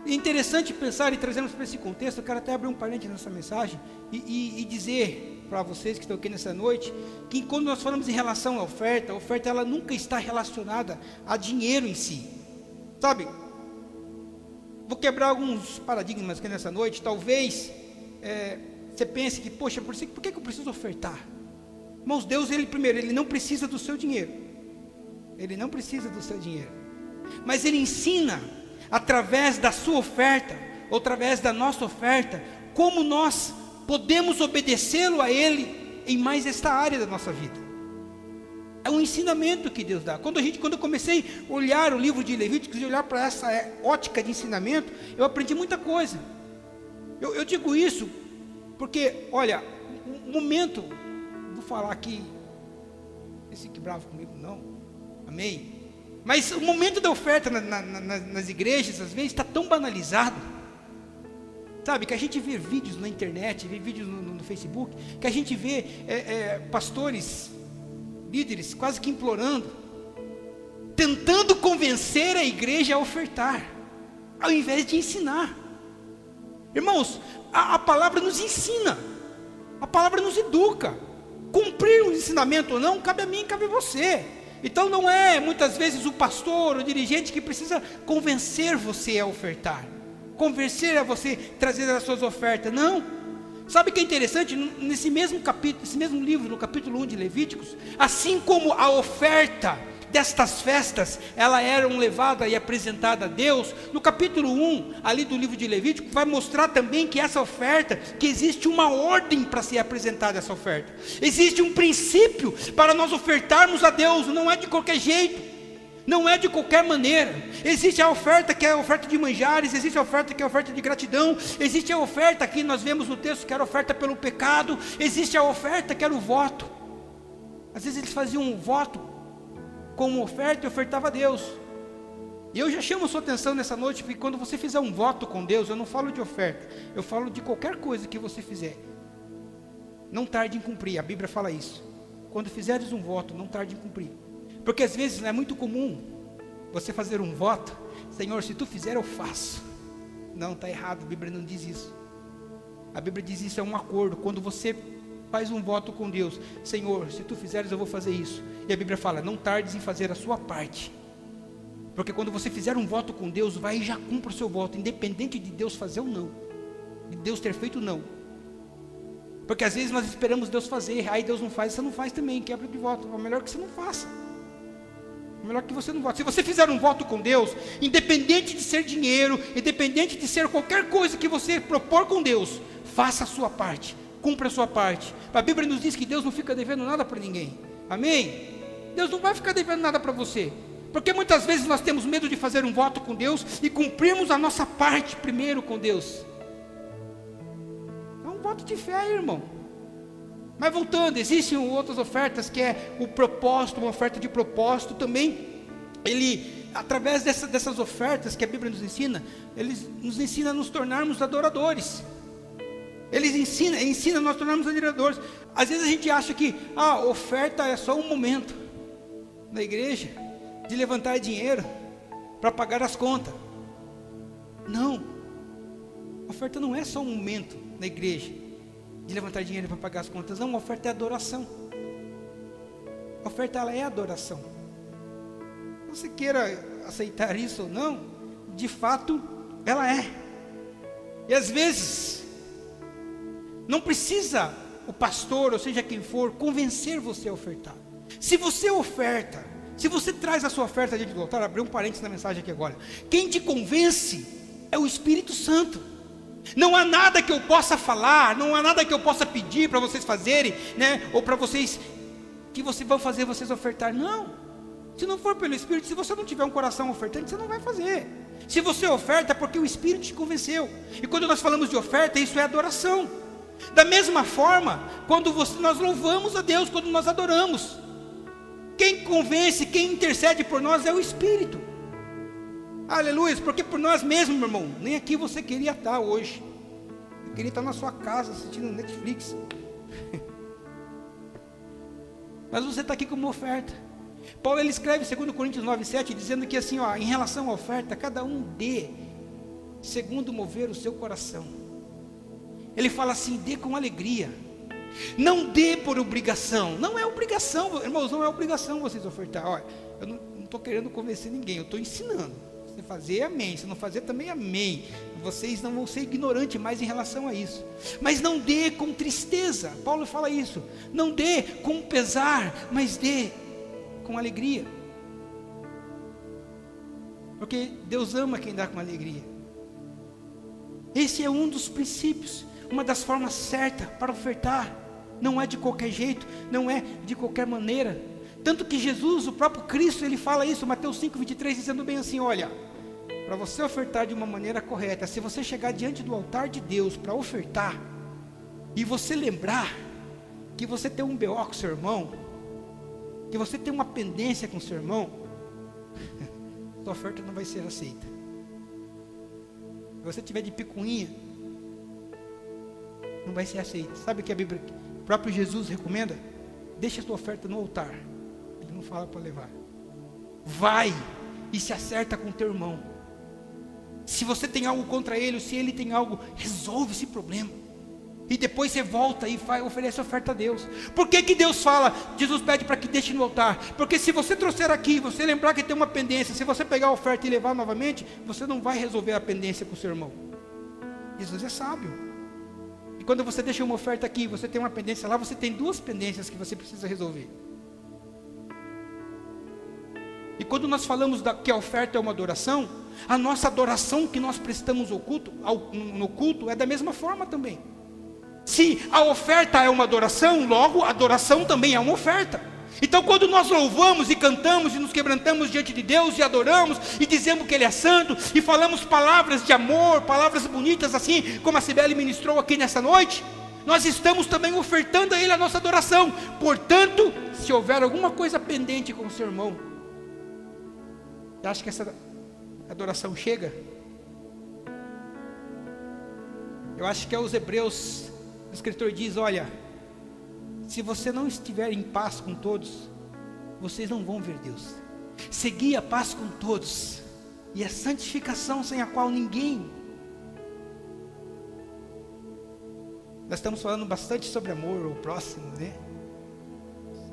É interessante pensar e trazermos para esse contexto. Eu quero até abrir um parênteses nessa mensagem e dizer para vocês que estão aqui nessa noite, que quando nós falamos em relação à oferta, a oferta ela nunca está relacionada a dinheiro em si, sabe? Vou quebrar alguns paradigmas aqui nessa noite. Talvez você pense que, poxa, por que eu preciso ofertar? Irmãos, Deus, ele não precisa do seu dinheiro. Ele não precisa do seu dinheiro. Mas Ele ensina, através da sua oferta, ou através da nossa oferta, como nós podemos obedecê-lo a Ele em mais esta área da nossa vida. É um ensinamento que Deus dá. Quando eu comecei a olhar o livro de Levíticos e olhar para essa ótica de ensinamento, eu aprendi muita coisa. Eu digo isso porque, olha, um momento, vou falar aqui, esse que bravo comigo não, amém? Mas o momento da oferta nas igrejas, às vezes, está tão banalizado, sabe, que a gente vê vídeos na internet, vê vídeos no Facebook, que a gente vê pastores, líderes, quase que implorando, tentando convencer a igreja a ofertar, ao invés de ensinar. Irmãos, a palavra nos ensina, a palavra nos educa. Cumprir um ensinamento ou não, cabe a mim, cabe a você. Então não é muitas vezes o pastor, o dirigente que precisa convencer você a ofertar, convencer a você trazer as suas ofertas, não. Sabe o que é interessante? Nesse mesmo capítulo, esse mesmo livro, no capítulo 1 de Levíticos, assim como a oferta destas festas, ela era levada e apresentada a Deus, no capítulo 1, ali do livro de Levítico, vai mostrar também que essa oferta, que existe uma ordem para ser apresentada essa oferta, existe um princípio para nós ofertarmos a Deus, não é de qualquer jeito, não é de qualquer maneira. Existe a oferta que é a oferta de manjares, existe a oferta que é a oferta de gratidão, existe a oferta que nós vemos no texto que era a oferta pelo pecado, existe a oferta que era o voto. Às vezes eles faziam um voto como oferta e ofertava a Deus. E eu já chamo a sua atenção nessa noite, porque quando você fizer um voto com Deus, eu não falo de oferta, eu falo de qualquer coisa que você fizer, não tarde em cumprir. A Bíblia fala isso. Quando fizeres um voto, não tarde em cumprir. Porque às vezes é muito comum você fazer um voto: Senhor, se tu fizer eu faço. Não, está errado, a Bíblia não diz isso. A Bíblia diz isso, é um acordo. Quando você faz um voto com Deus: Senhor, se tu fizeres eu vou fazer isso. E a Bíblia fala: não tardes em fazer a sua parte. Porque quando você fizer um voto com Deus, vai e já cumpra o seu voto, independente de Deus fazer ou não, de Deus ter feito ou não. Porque às vezes nós esperamos Deus fazer, aí Deus não faz, você não faz também, quebra de voto. É melhor que você não faça, é melhor que você não vote. Se você fizer um voto com Deus, independente de ser dinheiro, independente de ser qualquer coisa que você propor com Deus, faça a sua parte, cumpra a sua parte. A Bíblia nos diz que Deus não fica devendo nada para ninguém, amém? Deus não vai ficar devendo nada para você, porque muitas vezes nós temos medo de fazer um voto com Deus e cumprirmos a nossa parte primeiro com Deus. É um voto de fé, irmão. Mas voltando, existem outras ofertas que é o propósito, uma oferta de propósito também. Ele, através dessas ofertas que a Bíblia nos ensina, ele nos ensina a nos tornarmos adoradores. Ele ensina a nós tornarmos adoradores. Às vezes a gente acha que a oferta é só um momento na igreja de levantar dinheiro para pagar as contas. Não, a oferta não é só um momento na igreja de levantar dinheiro para pagar as contas. Não, a oferta é adoração. A oferta, ela é adoração. Você queira aceitar isso ou não, de fato, ela é. E às vezes, não precisa o pastor, ou seja quem for, convencer você a ofertar. Se você oferta, se você traz a sua oferta diante do altar, abri um parênteses na mensagem aqui agora. Quem te convence é o Espírito Santo. Não há nada que eu possa falar, não há nada que eu possa pedir para vocês fazerem, né? Ou para vocês, que você vão fazer vocês ofertar. Não. Se não for pelo Espírito, se você não tiver um coração ofertante, você não vai fazer. Se você oferta, é porque o Espírito te convenceu. E quando nós falamos de oferta, isso é adoração. Da mesma forma, quando nós louvamos a Deus, quando nós adoramos, quem convence, quem intercede por nós é o Espírito. Aleluia, porque por nós mesmos, meu irmão, nem aqui você queria estar hoje. Eu queria estar na sua casa assistindo Netflix. Mas você está aqui como oferta. Paulo, ele escreve em 2 Coríntios 9:7, dizendo que assim, ó, em relação à oferta, cada um dê segundo mover o seu coração. Ele fala assim, dê com alegria. Não dê por obrigação. Não é obrigação, irmãos, não é obrigação vocês ofertar. Olha, eu não estou querendo convencer ninguém, eu estou ensinando. Se fazer, amém. Se não fazer, também amém. Vocês não vão ser ignorantes mais em relação a isso. Mas não dê com tristeza. Paulo fala isso. Não dê com pesar, mas dê com alegria. Porque Deus ama quem dá com alegria. Esse é um dos princípios, uma das formas certas para ofertar. Não é de qualquer jeito, não é de qualquer maneira. Tanto que Jesus, o próprio Cristo, ele fala isso, Mateus 5:23, dizendo bem assim, olha, para você ofertar de uma maneira correta, se você chegar diante do altar de Deus para ofertar, e você lembrar que você tem um BO com o seu irmão, que você tem uma pendência com o seu irmão, sua oferta não vai ser aceita. Se você tiver de picuinha, não vai ser aceita. Sabe o que a Bíblia, o próprio Jesus recomenda? Deixa a sua oferta no altar. Ele não fala para levar. Vai e se acerta com o teu irmão. Se você tem algo contra ele, ou se ele tem algo, resolve esse problema. E depois você volta e oferece a oferta a Deus. Por que que Deus fala? Jesus pede para que deixe no altar. Porque se você trouxer aqui, você lembrar que tem uma pendência, se você pegar a oferta e levar novamente, você não vai resolver a pendência com o seu irmão. Jesus é sábio. E quando você deixa uma oferta aqui, você tem uma pendência lá, você tem duas pendências que você precisa resolver. E quando nós falamos que a oferta é uma adoração, a nossa adoração que nós prestamos no culto é da mesma forma também. Se a oferta é uma adoração, logo a adoração também é uma oferta. Então quando nós louvamos e cantamos e nos quebrantamos diante de Deus e adoramos e dizemos que Ele é santo e falamos palavras de amor, palavras bonitas assim, como a Cibele ministrou aqui nessa noite, nós estamos também ofertando a Ele a nossa adoração. Portanto, se houver alguma coisa pendente com o seu irmão, você acha que essa adoração chega? Eu acho que é os Hebreus, o escritor diz, olha, se você não estiver em paz com todos, vocês não vão ver Deus. Segui a paz com todos, e a santificação sem a qual ninguém. Nós estamos falando bastante sobre amor ao próximo, né?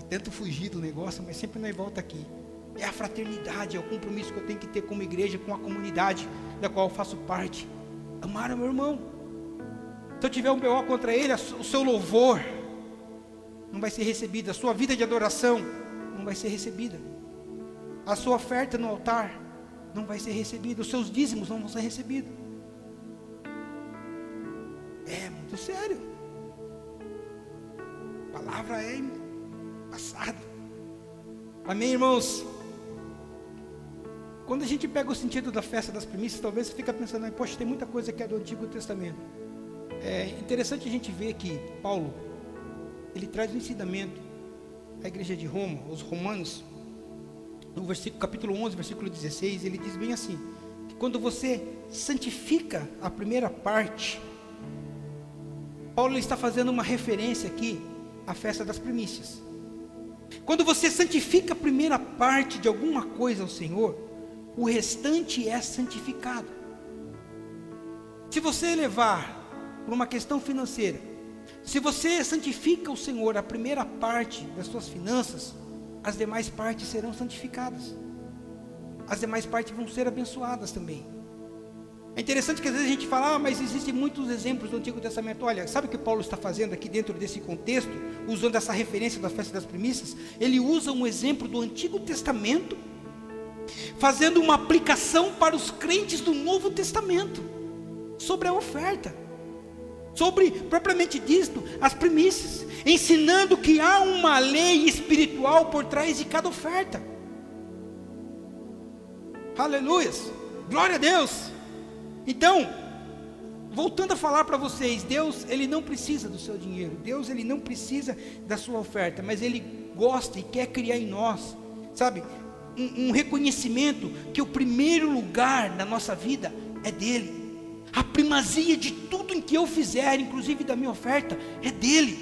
Eu tento fugir do negócio, mas sempre nós volta aqui. É a fraternidade, é o compromisso que eu tenho que ter como igreja, com a comunidade da qual eu faço parte. Amar o meu irmão. Se eu tiver um BO contra ele, o seu louvor não vai ser recebido, a sua vida de adoração não vai ser recebida, a sua oferta no altar não vai ser recebida, os seus dízimos não vão ser recebidos. É muito sério. A palavra é passada. Amém, irmãos? Quando a gente pega o sentido da festa das primícias, talvez você fica pensando, poxa, tem muita coisa que é do Antigo Testamento. É interessante a gente ver que Paulo, ele traz um ensinamento à igreja de Roma, aos romanos, no capítulo 11, versículo 16, ele diz bem assim, que quando você santifica a primeira parte, Paulo está fazendo uma referência aqui à festa das primícias. Quando você santifica a primeira parte de alguma coisa ao Senhor, o restante é santificado. Se você levar por uma questão financeira, se você santifica o Senhor a primeira parte das suas finanças, as demais partes serão santificadas. As demais partes vão ser abençoadas também. É interessante que às vezes a gente fala, mas existem muitos exemplos do Antigo Testamento. Olha, sabe o que Paulo está fazendo aqui dentro desse contexto, usando essa referência da festa das primícias? Ele usa um exemplo do Antigo Testamento, fazendo uma aplicação para os crentes do Novo Testamento, sobre a oferta, sobre, propriamente dito, as primícias, ensinando que há uma lei espiritual por trás de cada oferta. Aleluias, glória a Deus. Então, voltando a falar para vocês, Deus, Ele não precisa do seu dinheiro, Deus, Ele não precisa da sua oferta, mas Ele gosta e quer criar em nós, sabe, um reconhecimento que o primeiro lugar na nossa vida é dEle, a primazia de tudo em que eu fizer, inclusive da minha oferta, é dEle.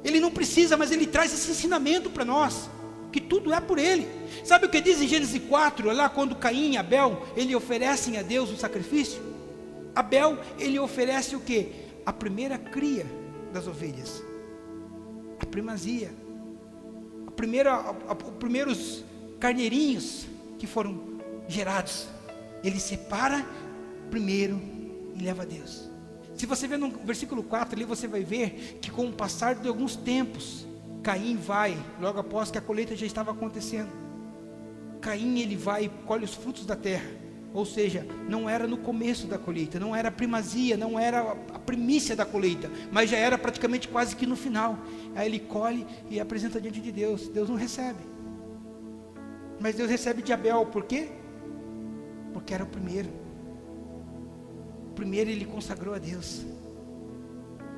Ele não precisa, mas Ele traz esse ensinamento para nós, que tudo é por Ele. Sabe o que diz em Gênesis 4, lá quando Caim e Abel, ele oferecem a Deus o sacrifício? Abel, ele oferece o que? A primeira cria das ovelhas, a primazia, os primeiros carneirinhos que foram gerados, ele separa primeiro e leva a Deus. Se você ver no versículo 4 ali, você vai ver que com o passar de alguns tempos, Caim vai, logo após que a colheita já estava acontecendo, Caim ele vai e colhe os frutos da terra, ou seja, não era no começo da colheita, não era a primazia, não era a primícia da colheita, mas já era praticamente quase que no final. Aí ele colhe e apresenta diante de Deus. Deus não recebe, mas Deus recebe de Abel. Por quê? Porque era o primeiro ele consagrou a Deus.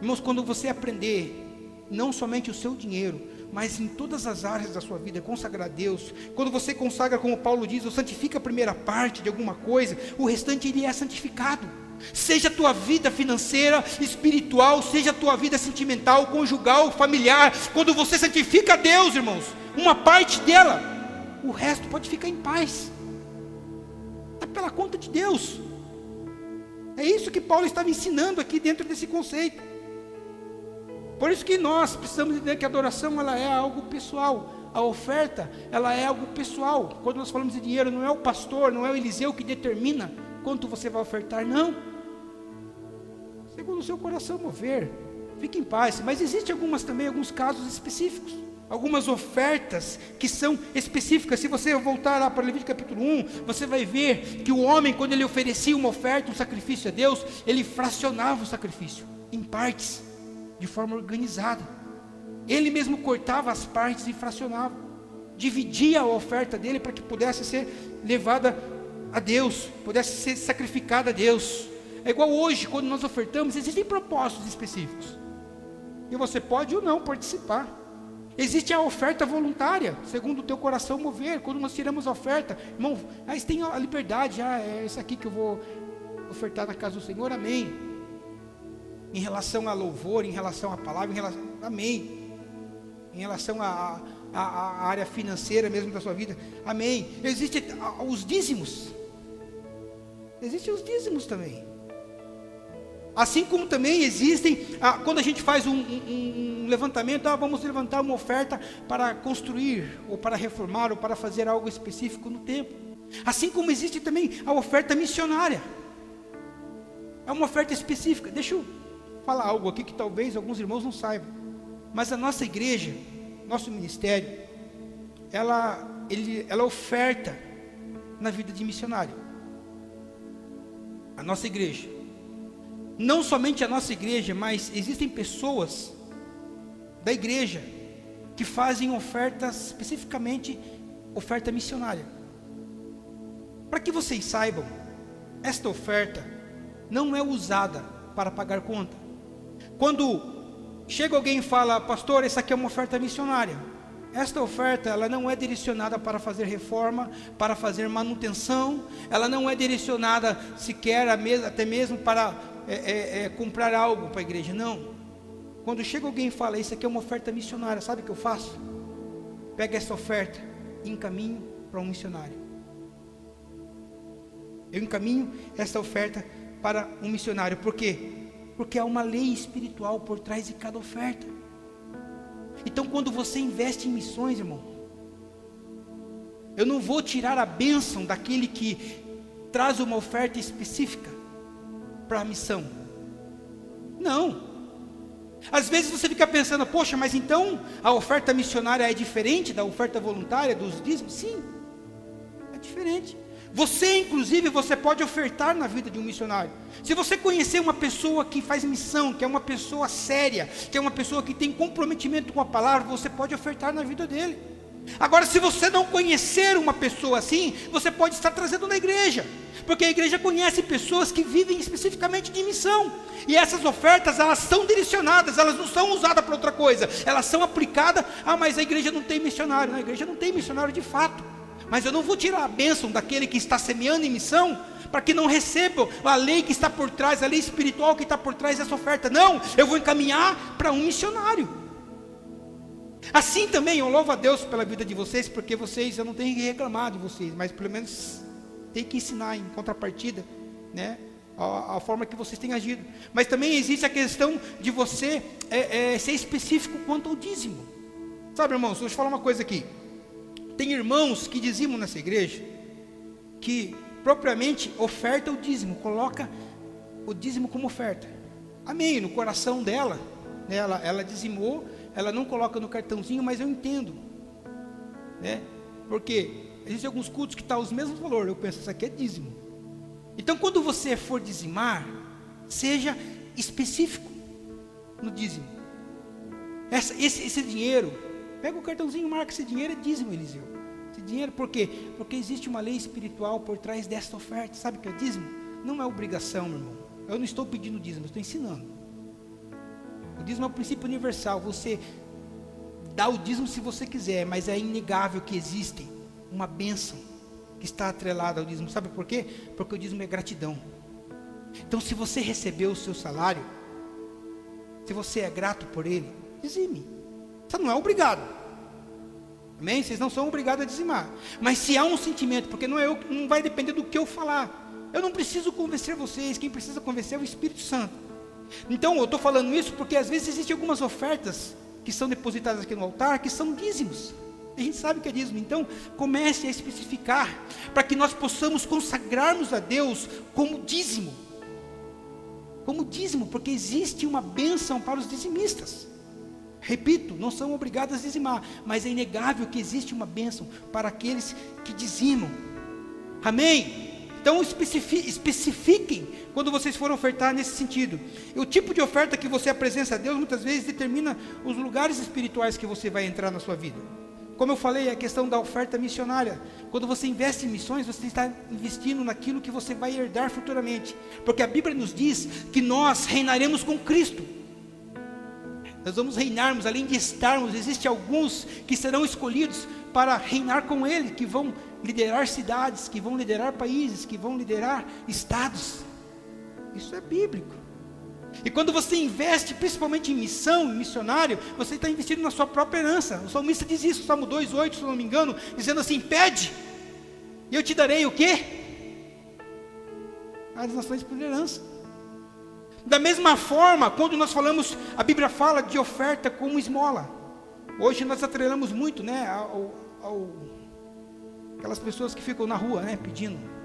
Irmãos, quando você aprender não somente o seu dinheiro, mas em todas as áreas da sua vida, consagrar a Deus, quando você consagra, como Paulo diz, ou santifica a primeira parte de alguma coisa, o restante ele é santificado. Seja a tua vida financeira, espiritual, seja a tua vida sentimental, conjugal, familiar, quando você santifica a Deus, irmãos, uma parte dela, o resto pode ficar em paz, está pela conta de Deus. É isso que Paulo estava ensinando aqui dentro desse conceito. Por isso que nós precisamos entender que a adoração ela é algo pessoal, a oferta ela é algo pessoal. Quando nós falamos de dinheiro, não é o pastor, não é o Eliseu que determina quanto você vai ofertar, não. Segundo o seu coração mover, fique em paz. Mas existem alguns casos específicos, algumas ofertas que são específicas. Se você voltar lá para Levítico capítulo 1, você vai ver que o homem, quando ele oferecia uma oferta, um sacrifício a Deus, ele fracionava o sacrifício em partes, de forma organizada. Ele mesmo cortava as partes e fracionava, dividia a oferta dele para que pudesse ser levada a Deus, pudesse ser sacrificada a Deus. É igual hoje, quando nós ofertamos, existem propósitos específicos, e você pode ou não participar. Existe a oferta voluntária, segundo o teu coração mover. Quando nós tiramos a oferta, irmão, aí você tem a liberdade, é isso aqui que eu vou ofertar na casa do Senhor, amém. Em relação a louvor, em relação à palavra, amém. Em relação à área financeira mesmo da sua vida, amém. Existem os dízimos, também. Assim como também existem, quando a gente faz um levantamento, vamos levantar uma oferta para construir, ou para reformar, ou para fazer algo específico no templo. Assim como existe também a oferta missionária, é uma oferta específica. Deixa eu falar algo aqui que talvez alguns irmãos não saibam, mas a nossa igreja, nosso ministério, ela oferta na vida de missionário. A nossa igreja, não somente a nossa igreja, mas existem pessoas da igreja que fazem ofertas, especificamente oferta missionária. Para que vocês saibam, esta oferta não é usada para pagar conta. Quando chega alguém e fala, pastor, essa aqui é uma oferta missionária, esta oferta ela não é direcionada para fazer reforma, para fazer manutenção, ela não é direcionada sequer até mesmo para comprar algo para a igreja, não. Quando chega alguém e fala, isso aqui é uma oferta missionária, sabe o que eu faço? Pego essa oferta e encaminho para um missionário. Eu encaminho essa oferta para um missionário. Por quê? Porque há uma lei espiritual por trás de cada oferta. Então, quando você investe em missões, irmão, eu não vou tirar a bênção daquele que traz uma oferta específica para a missão. Não. Às vezes você fica pensando, poxa, mas então a oferta missionária é diferente da oferta voluntária, dos dízimos? Sim, é diferente. Você, inclusive, você pode ofertar na vida de um missionário. Se você conhecer uma pessoa que faz missão, que é uma pessoa séria, que é uma pessoa que tem comprometimento com a palavra, você pode ofertar na vida dele. Agora, se você não conhecer uma pessoa assim, você pode estar trazendo na igreja, porque a igreja conhece pessoas que vivem especificamente de missão, e essas ofertas, elas são direcionadas, elas não são usadas para outra coisa, elas são aplicadas. Mas a igreja não tem missionário. Não, a igreja não tem missionário de fato, mas eu não vou tirar a bênção daquele que está semeando em missão, para que não receba a lei que está por trás, a lei espiritual que está por trás dessa oferta. Não, eu vou encaminhar para um missionário. Assim também, eu louvo a Deus pela vida de vocês, porque vocês, eu não tenho que reclamar de vocês, mas pelo menos tem que ensinar em contrapartida, né, a forma que vocês têm agido. Mas também existe a questão de você ser específico quanto ao dízimo. Sabe, irmãos, deixa eu falar uma coisa aqui. Tem irmãos que dizimam nessa igreja, que propriamente oferta o dízimo, coloca o dízimo como oferta. Amém, no coração dela, né, ela dizimou, ela não coloca no cartãozinho, mas eu entendo, né? Porque existem alguns cultos que estão os mesmos valores. Eu penso, isso aqui é dízimo. Então, quando você for dizimar, seja específico no dízimo. Esse dinheiro, pega o cartãozinho, marca esse dinheiro, é dízimo, Eliseu. Esse dinheiro, por quê? Porque existe uma lei espiritual por trás desta oferta. Sabe o que é dízimo? Não é obrigação, meu irmão. Eu não estou pedindo dízimo, eu estou ensinando. O dízimo é um princípio universal. Você dá o dízimo se você quiser, mas é inegável que existe uma bênção que está atrelada ao dízimo. Sabe por quê? Porque o dízimo é gratidão. Então, se você recebeu o seu salário, se você é grato por ele, dizime. Você não é obrigado. Amém? Vocês não são obrigados a dizimar. Mas se há um sentimento, porque não vai depender do que eu falar. Eu não preciso convencer vocês. Quem precisa convencer é o Espírito Santo. Então, eu estou falando isso porque às vezes existem algumas ofertas que são depositadas aqui no altar, que são dízimos. A gente sabe que é dízimo. Então, comece a especificar, para que nós possamos consagrarmos a Deus como dízimo. Como dízimo, porque existe uma bênção para os dizimistas. Repito, não são obrigados a dizimar, mas é inegável que existe uma bênção para aqueles que dizimam. Amém? Então especifiquem quando vocês forem ofertar nesse sentido. E o tipo de oferta que você apresenta a Deus muitas vezes determina os lugares espirituais que você vai entrar na sua vida. Como eu falei, a questão da oferta missionária. Quando você investe em missões, você está investindo naquilo que você vai herdar futuramente. Porque a Bíblia nos diz que nós reinaremos com Cristo. Nós vamos reinarmos, além de estarmos, existem alguns que serão escolhidos para reinar com Ele, que vão liderar cidades, que vão liderar países, que vão liderar estados. Isso é bíblico. E quando você investe, principalmente em missão, em missionário, você está investindo na sua própria herança. O salmista diz isso, Salmo 2:8, se eu não me engano, dizendo assim: pede, e eu te darei o quê? As nações por herança. Da mesma forma, quando nós falamos, a Bíblia fala de oferta como esmola. Hoje nós atrelamos muito, né, aquelas pessoas que ficam na rua, né, pedindo.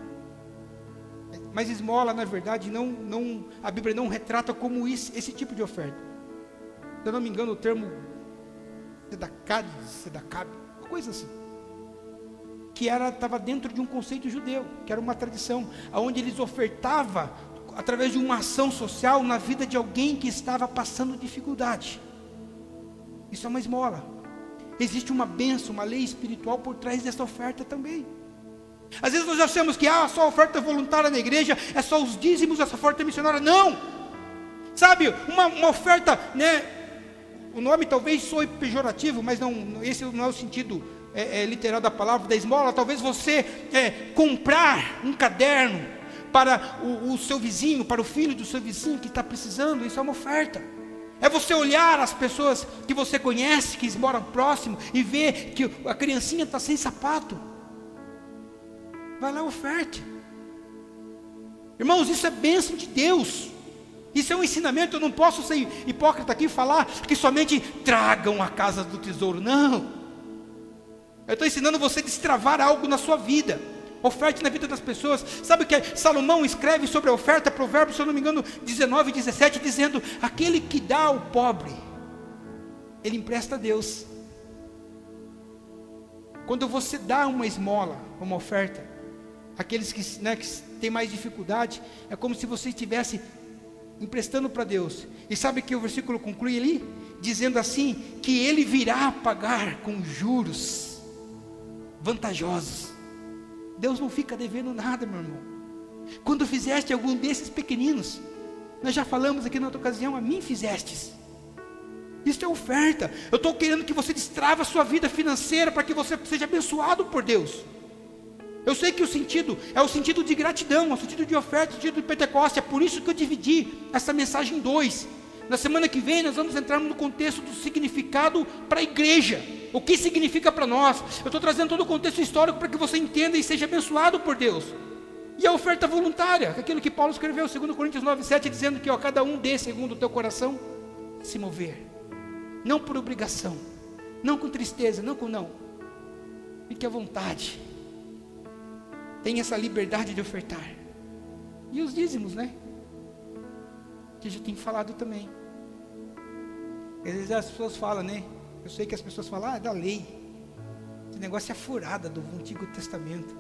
Mas esmola, na verdade, a Bíblia não retrata como esse tipo de oferta. Se eu não me engano, o termo sedacab, uma coisa assim, que estava dentro de um conceito judeu, que era uma tradição, onde eles ofertavam através de uma ação social na vida de alguém que estava passando dificuldade. Isso é uma esmola. Existe uma bênção, uma lei espiritual por trás dessa oferta também. Às vezes nós achamos que só oferta voluntária na igreja, é só os dízimos, essa oferta missionária. Não! Sabe, uma oferta, né, o nome talvez soe pejorativo, mas esse não é o sentido literal da palavra, da esmola. Talvez você comprar um caderno para o seu vizinho, para o filho do seu vizinho que está precisando, isso é uma oferta. É você olhar as pessoas que você conhece, que moram próximo, e ver que a criancinha está sem sapato. Vai lá, oferte. Irmãos, isso é bênção de Deus. Isso é um ensinamento. Eu não posso ser hipócrita aqui e falar que somente tragam a casa do tesouro. Não. Eu estou ensinando você a destravar algo na sua vida. Oferte na vida das pessoas. Sabe o que Salomão escreve sobre a oferta? Provérbios, se eu não me engano, 19 e 17, dizendo: aquele que dá ao pobre, ele empresta a Deus. Quando você dá uma esmola, uma oferta, aqueles que têm mais dificuldade, é como se você estivesse emprestando para Deus. E sabe que o versículo conclui ali? Dizendo assim, que Ele virá pagar com juros vantajosos. Deus não fica devendo nada, meu irmão. Quando fizeste algum desses pequeninos, nós já falamos aqui na outra ocasião, a mim fizestes. Isso é oferta. Eu estou querendo que você destrave a sua vida financeira para que você seja abençoado por Deus. Eu sei que o sentido é o sentido de gratidão, é o sentido de oferta, o sentido de Pentecostes. É por isso que eu dividi essa mensagem em dois. Na semana que vem nós vamos entrar no contexto do significado para a igreja. O que significa para nós? Eu estou trazendo todo o contexto histórico para que você entenda e seja abençoado por Deus. E a oferta voluntária, aquilo que Paulo escreveu, 2 Coríntios 9:7, dizendo que cada um dê segundo o teu coração se mover. Não por obrigação, não com tristeza, não com não. Fique à vontade. Tenha essa liberdade de ofertar. E os dízimos, né? Que a gente tem falado também. Às vezes as pessoas falam, né? Eu sei que as pessoas falam, é da lei. Esse negócio é furada do Antigo Testamento.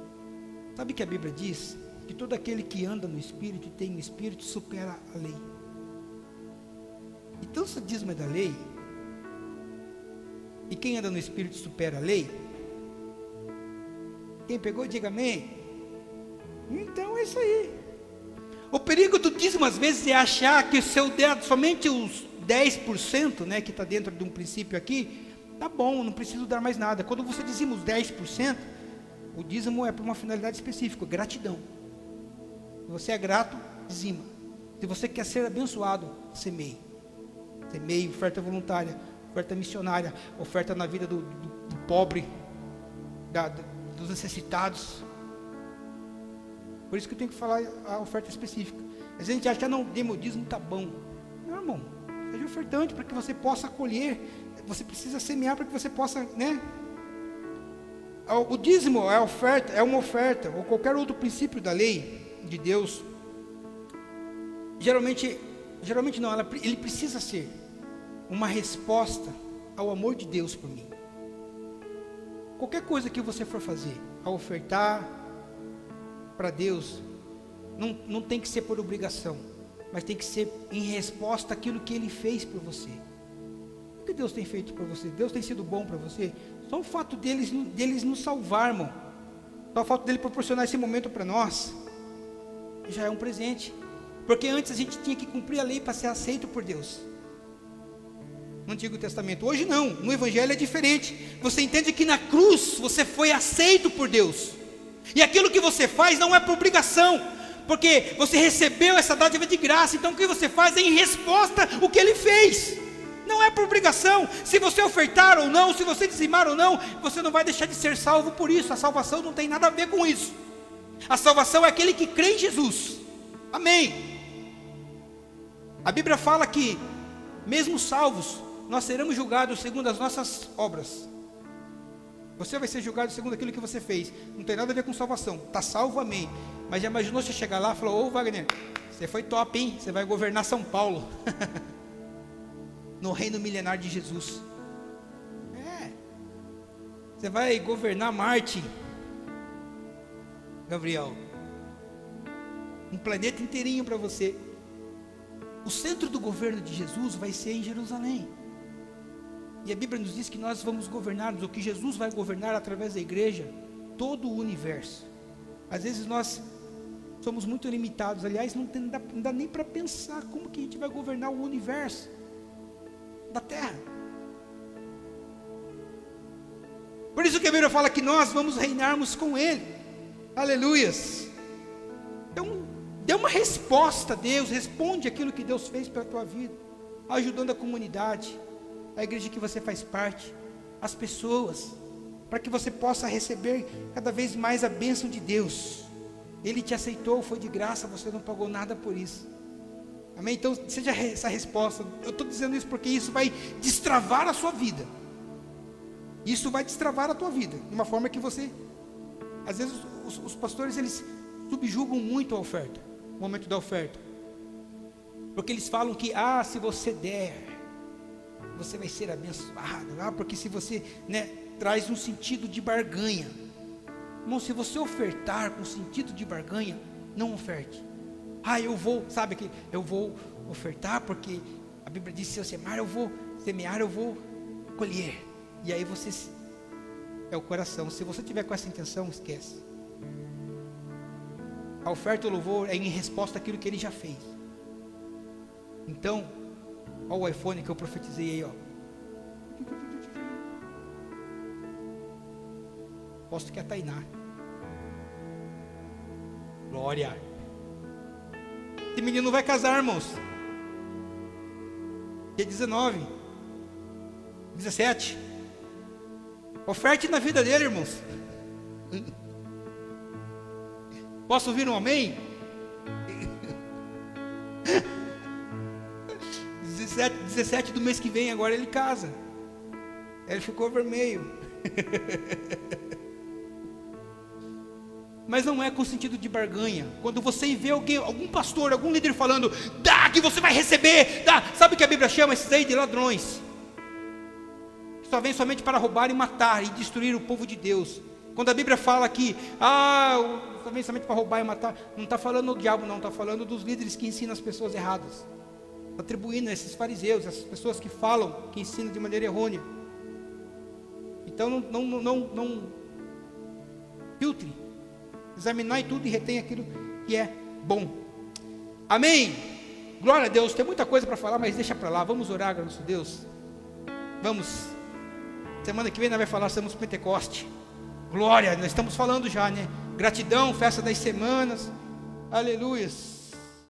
Sabe que a Bíblia diz? Que todo aquele que anda no Espírito e tem o Espírito supera a lei. Então se o dízimo é da lei, e quem anda no Espírito supera a lei, quem pegou, diga amém. Então é isso aí. O perigo do dízimo às vezes é achar que se eu der somente os 10%, né, que está dentro de um princípio aqui, tá bom, não preciso dar mais nada. Quando você dizima os 10%, o dízimo é para uma finalidade específica, gratidão. Se você é grato, dizima. Se você quer ser abençoado, semeie. Semeie, oferta voluntária, oferta missionária, oferta na vida do pobre, dos necessitados. Por isso que eu tenho que falar a oferta específica. Às vezes a gente acha que não, o dízimo está bom. Não, irmão, seja ofertante para que você possa colher. Você precisa semear para que você possa, né? O dízimo é oferta, é uma oferta, ou qualquer outro princípio da lei de Deus. Geralmente não, ele precisa ser uma resposta ao amor de Deus por mim. Qualquer coisa que você for fazer, ao ofertar para Deus, não tem que ser por obrigação, mas tem que ser em resposta àquilo que Ele fez por você. O que Deus tem feito por você? Deus tem sido bom para você? Só o fato deles nos salvar, irmão, só o fato dele proporcionar esse momento para nós, já é um presente. Porque antes a gente tinha que cumprir a lei para ser aceito por Deus, no Antigo Testamento. Hoje não, no Evangelho é diferente. Você entende que na cruz você foi aceito por Deus, e aquilo que você faz não é por obrigação, porque você recebeu essa dádiva de graça. Então o que você faz é em resposta ao que Ele fez, não é por obrigação. Se você ofertar ou não, se você dizimar ou não, você não vai deixar de ser salvo por isso. A salvação não tem nada a ver com isso. A salvação é aquele que crê em Jesus. Amém. A Bíblia fala que mesmo salvos, nós seremos julgados segundo as nossas obras. Você vai ser julgado segundo aquilo que você fez. Não tem nada a ver com salvação. Está salvo, amém. Mas já imaginou você chegar lá e falar: ô Wagner, você foi top, hein? Você vai governar São Paulo. No reino milenar de Jesus. Você vai governar Marte, Gabriel. Um planeta inteirinho para você. O centro do governo de Jesus vai ser em Jerusalém. E a Bíblia nos diz que nós vamos governar, ou que Jesus vai governar através da igreja, todo o universo. Às vezes nós somos muito limitados. Aliás, não dá nem para pensar como que a gente vai governar o universo da terra. Por isso que a Bíblia fala que nós vamos reinarmos com Ele. Aleluias. Então, dê uma resposta a Deus. Responde aquilo que Deus fez pela tua vida, ajudando a comunidade, a igreja que você faz parte, as pessoas, para que você possa receber cada vez mais a bênção de Deus. Ele te aceitou, foi de graça, você não pagou nada por isso. Amém? Então, seja essa resposta. Eu estou dizendo isso porque isso vai destravar a sua vida. Isso vai destravar a tua vida. De uma forma que você... Às vezes, os pastores, eles subjugam muito a oferta. O momento da oferta. Porque eles falam que, se você der, você vai ser abençoado. Porque se você, traz um sentido de barganha. Irmão, se você ofertar com sentido de barganha, não oferte. Eu vou, sabe que eu vou ofertar porque a Bíblia diz: se eu semear, eu vou semear, eu vou colher. E aí você, é o coração. Se você tiver com essa intenção, esquece. A oferta e o louvor é em resposta àquilo que ele já fez. Então, olha o iPhone que eu profetizei aí, ó. Posto que é a Tainá. Glória. Esse menino vai casar, irmãos. Dia 19, 17. Oferte na vida dele, irmãos. Posso ouvir um amém? 17 do mês que vem, agora ele casa. Ele ficou vermelho. Mas não é com sentido de barganha. Quando você vê algum pastor, algum líder falando: dá que você vai receber, dá. Sabe o que a Bíblia chama esses aí de ladrões? Que só vem somente para roubar e matar e destruir o povo de Deus. Quando a Bíblia fala que só vem somente para roubar e matar, não está falando do diabo, não, está falando dos líderes que ensinam as pessoas erradas, atribuindo a esses fariseus, essas pessoas que falam, que ensinam de maneira errônea. Então não filtre, examinai tudo e retém aquilo que é bom. Amém? Glória a Deus. Tem muita coisa para falar, mas deixa para lá. Vamos orar, nosso Deus. Vamos. Semana que vem nós vamos falar, estamos Pentecoste. Glória, nós estamos falando já, Gratidão, festa das semanas. Aleluias.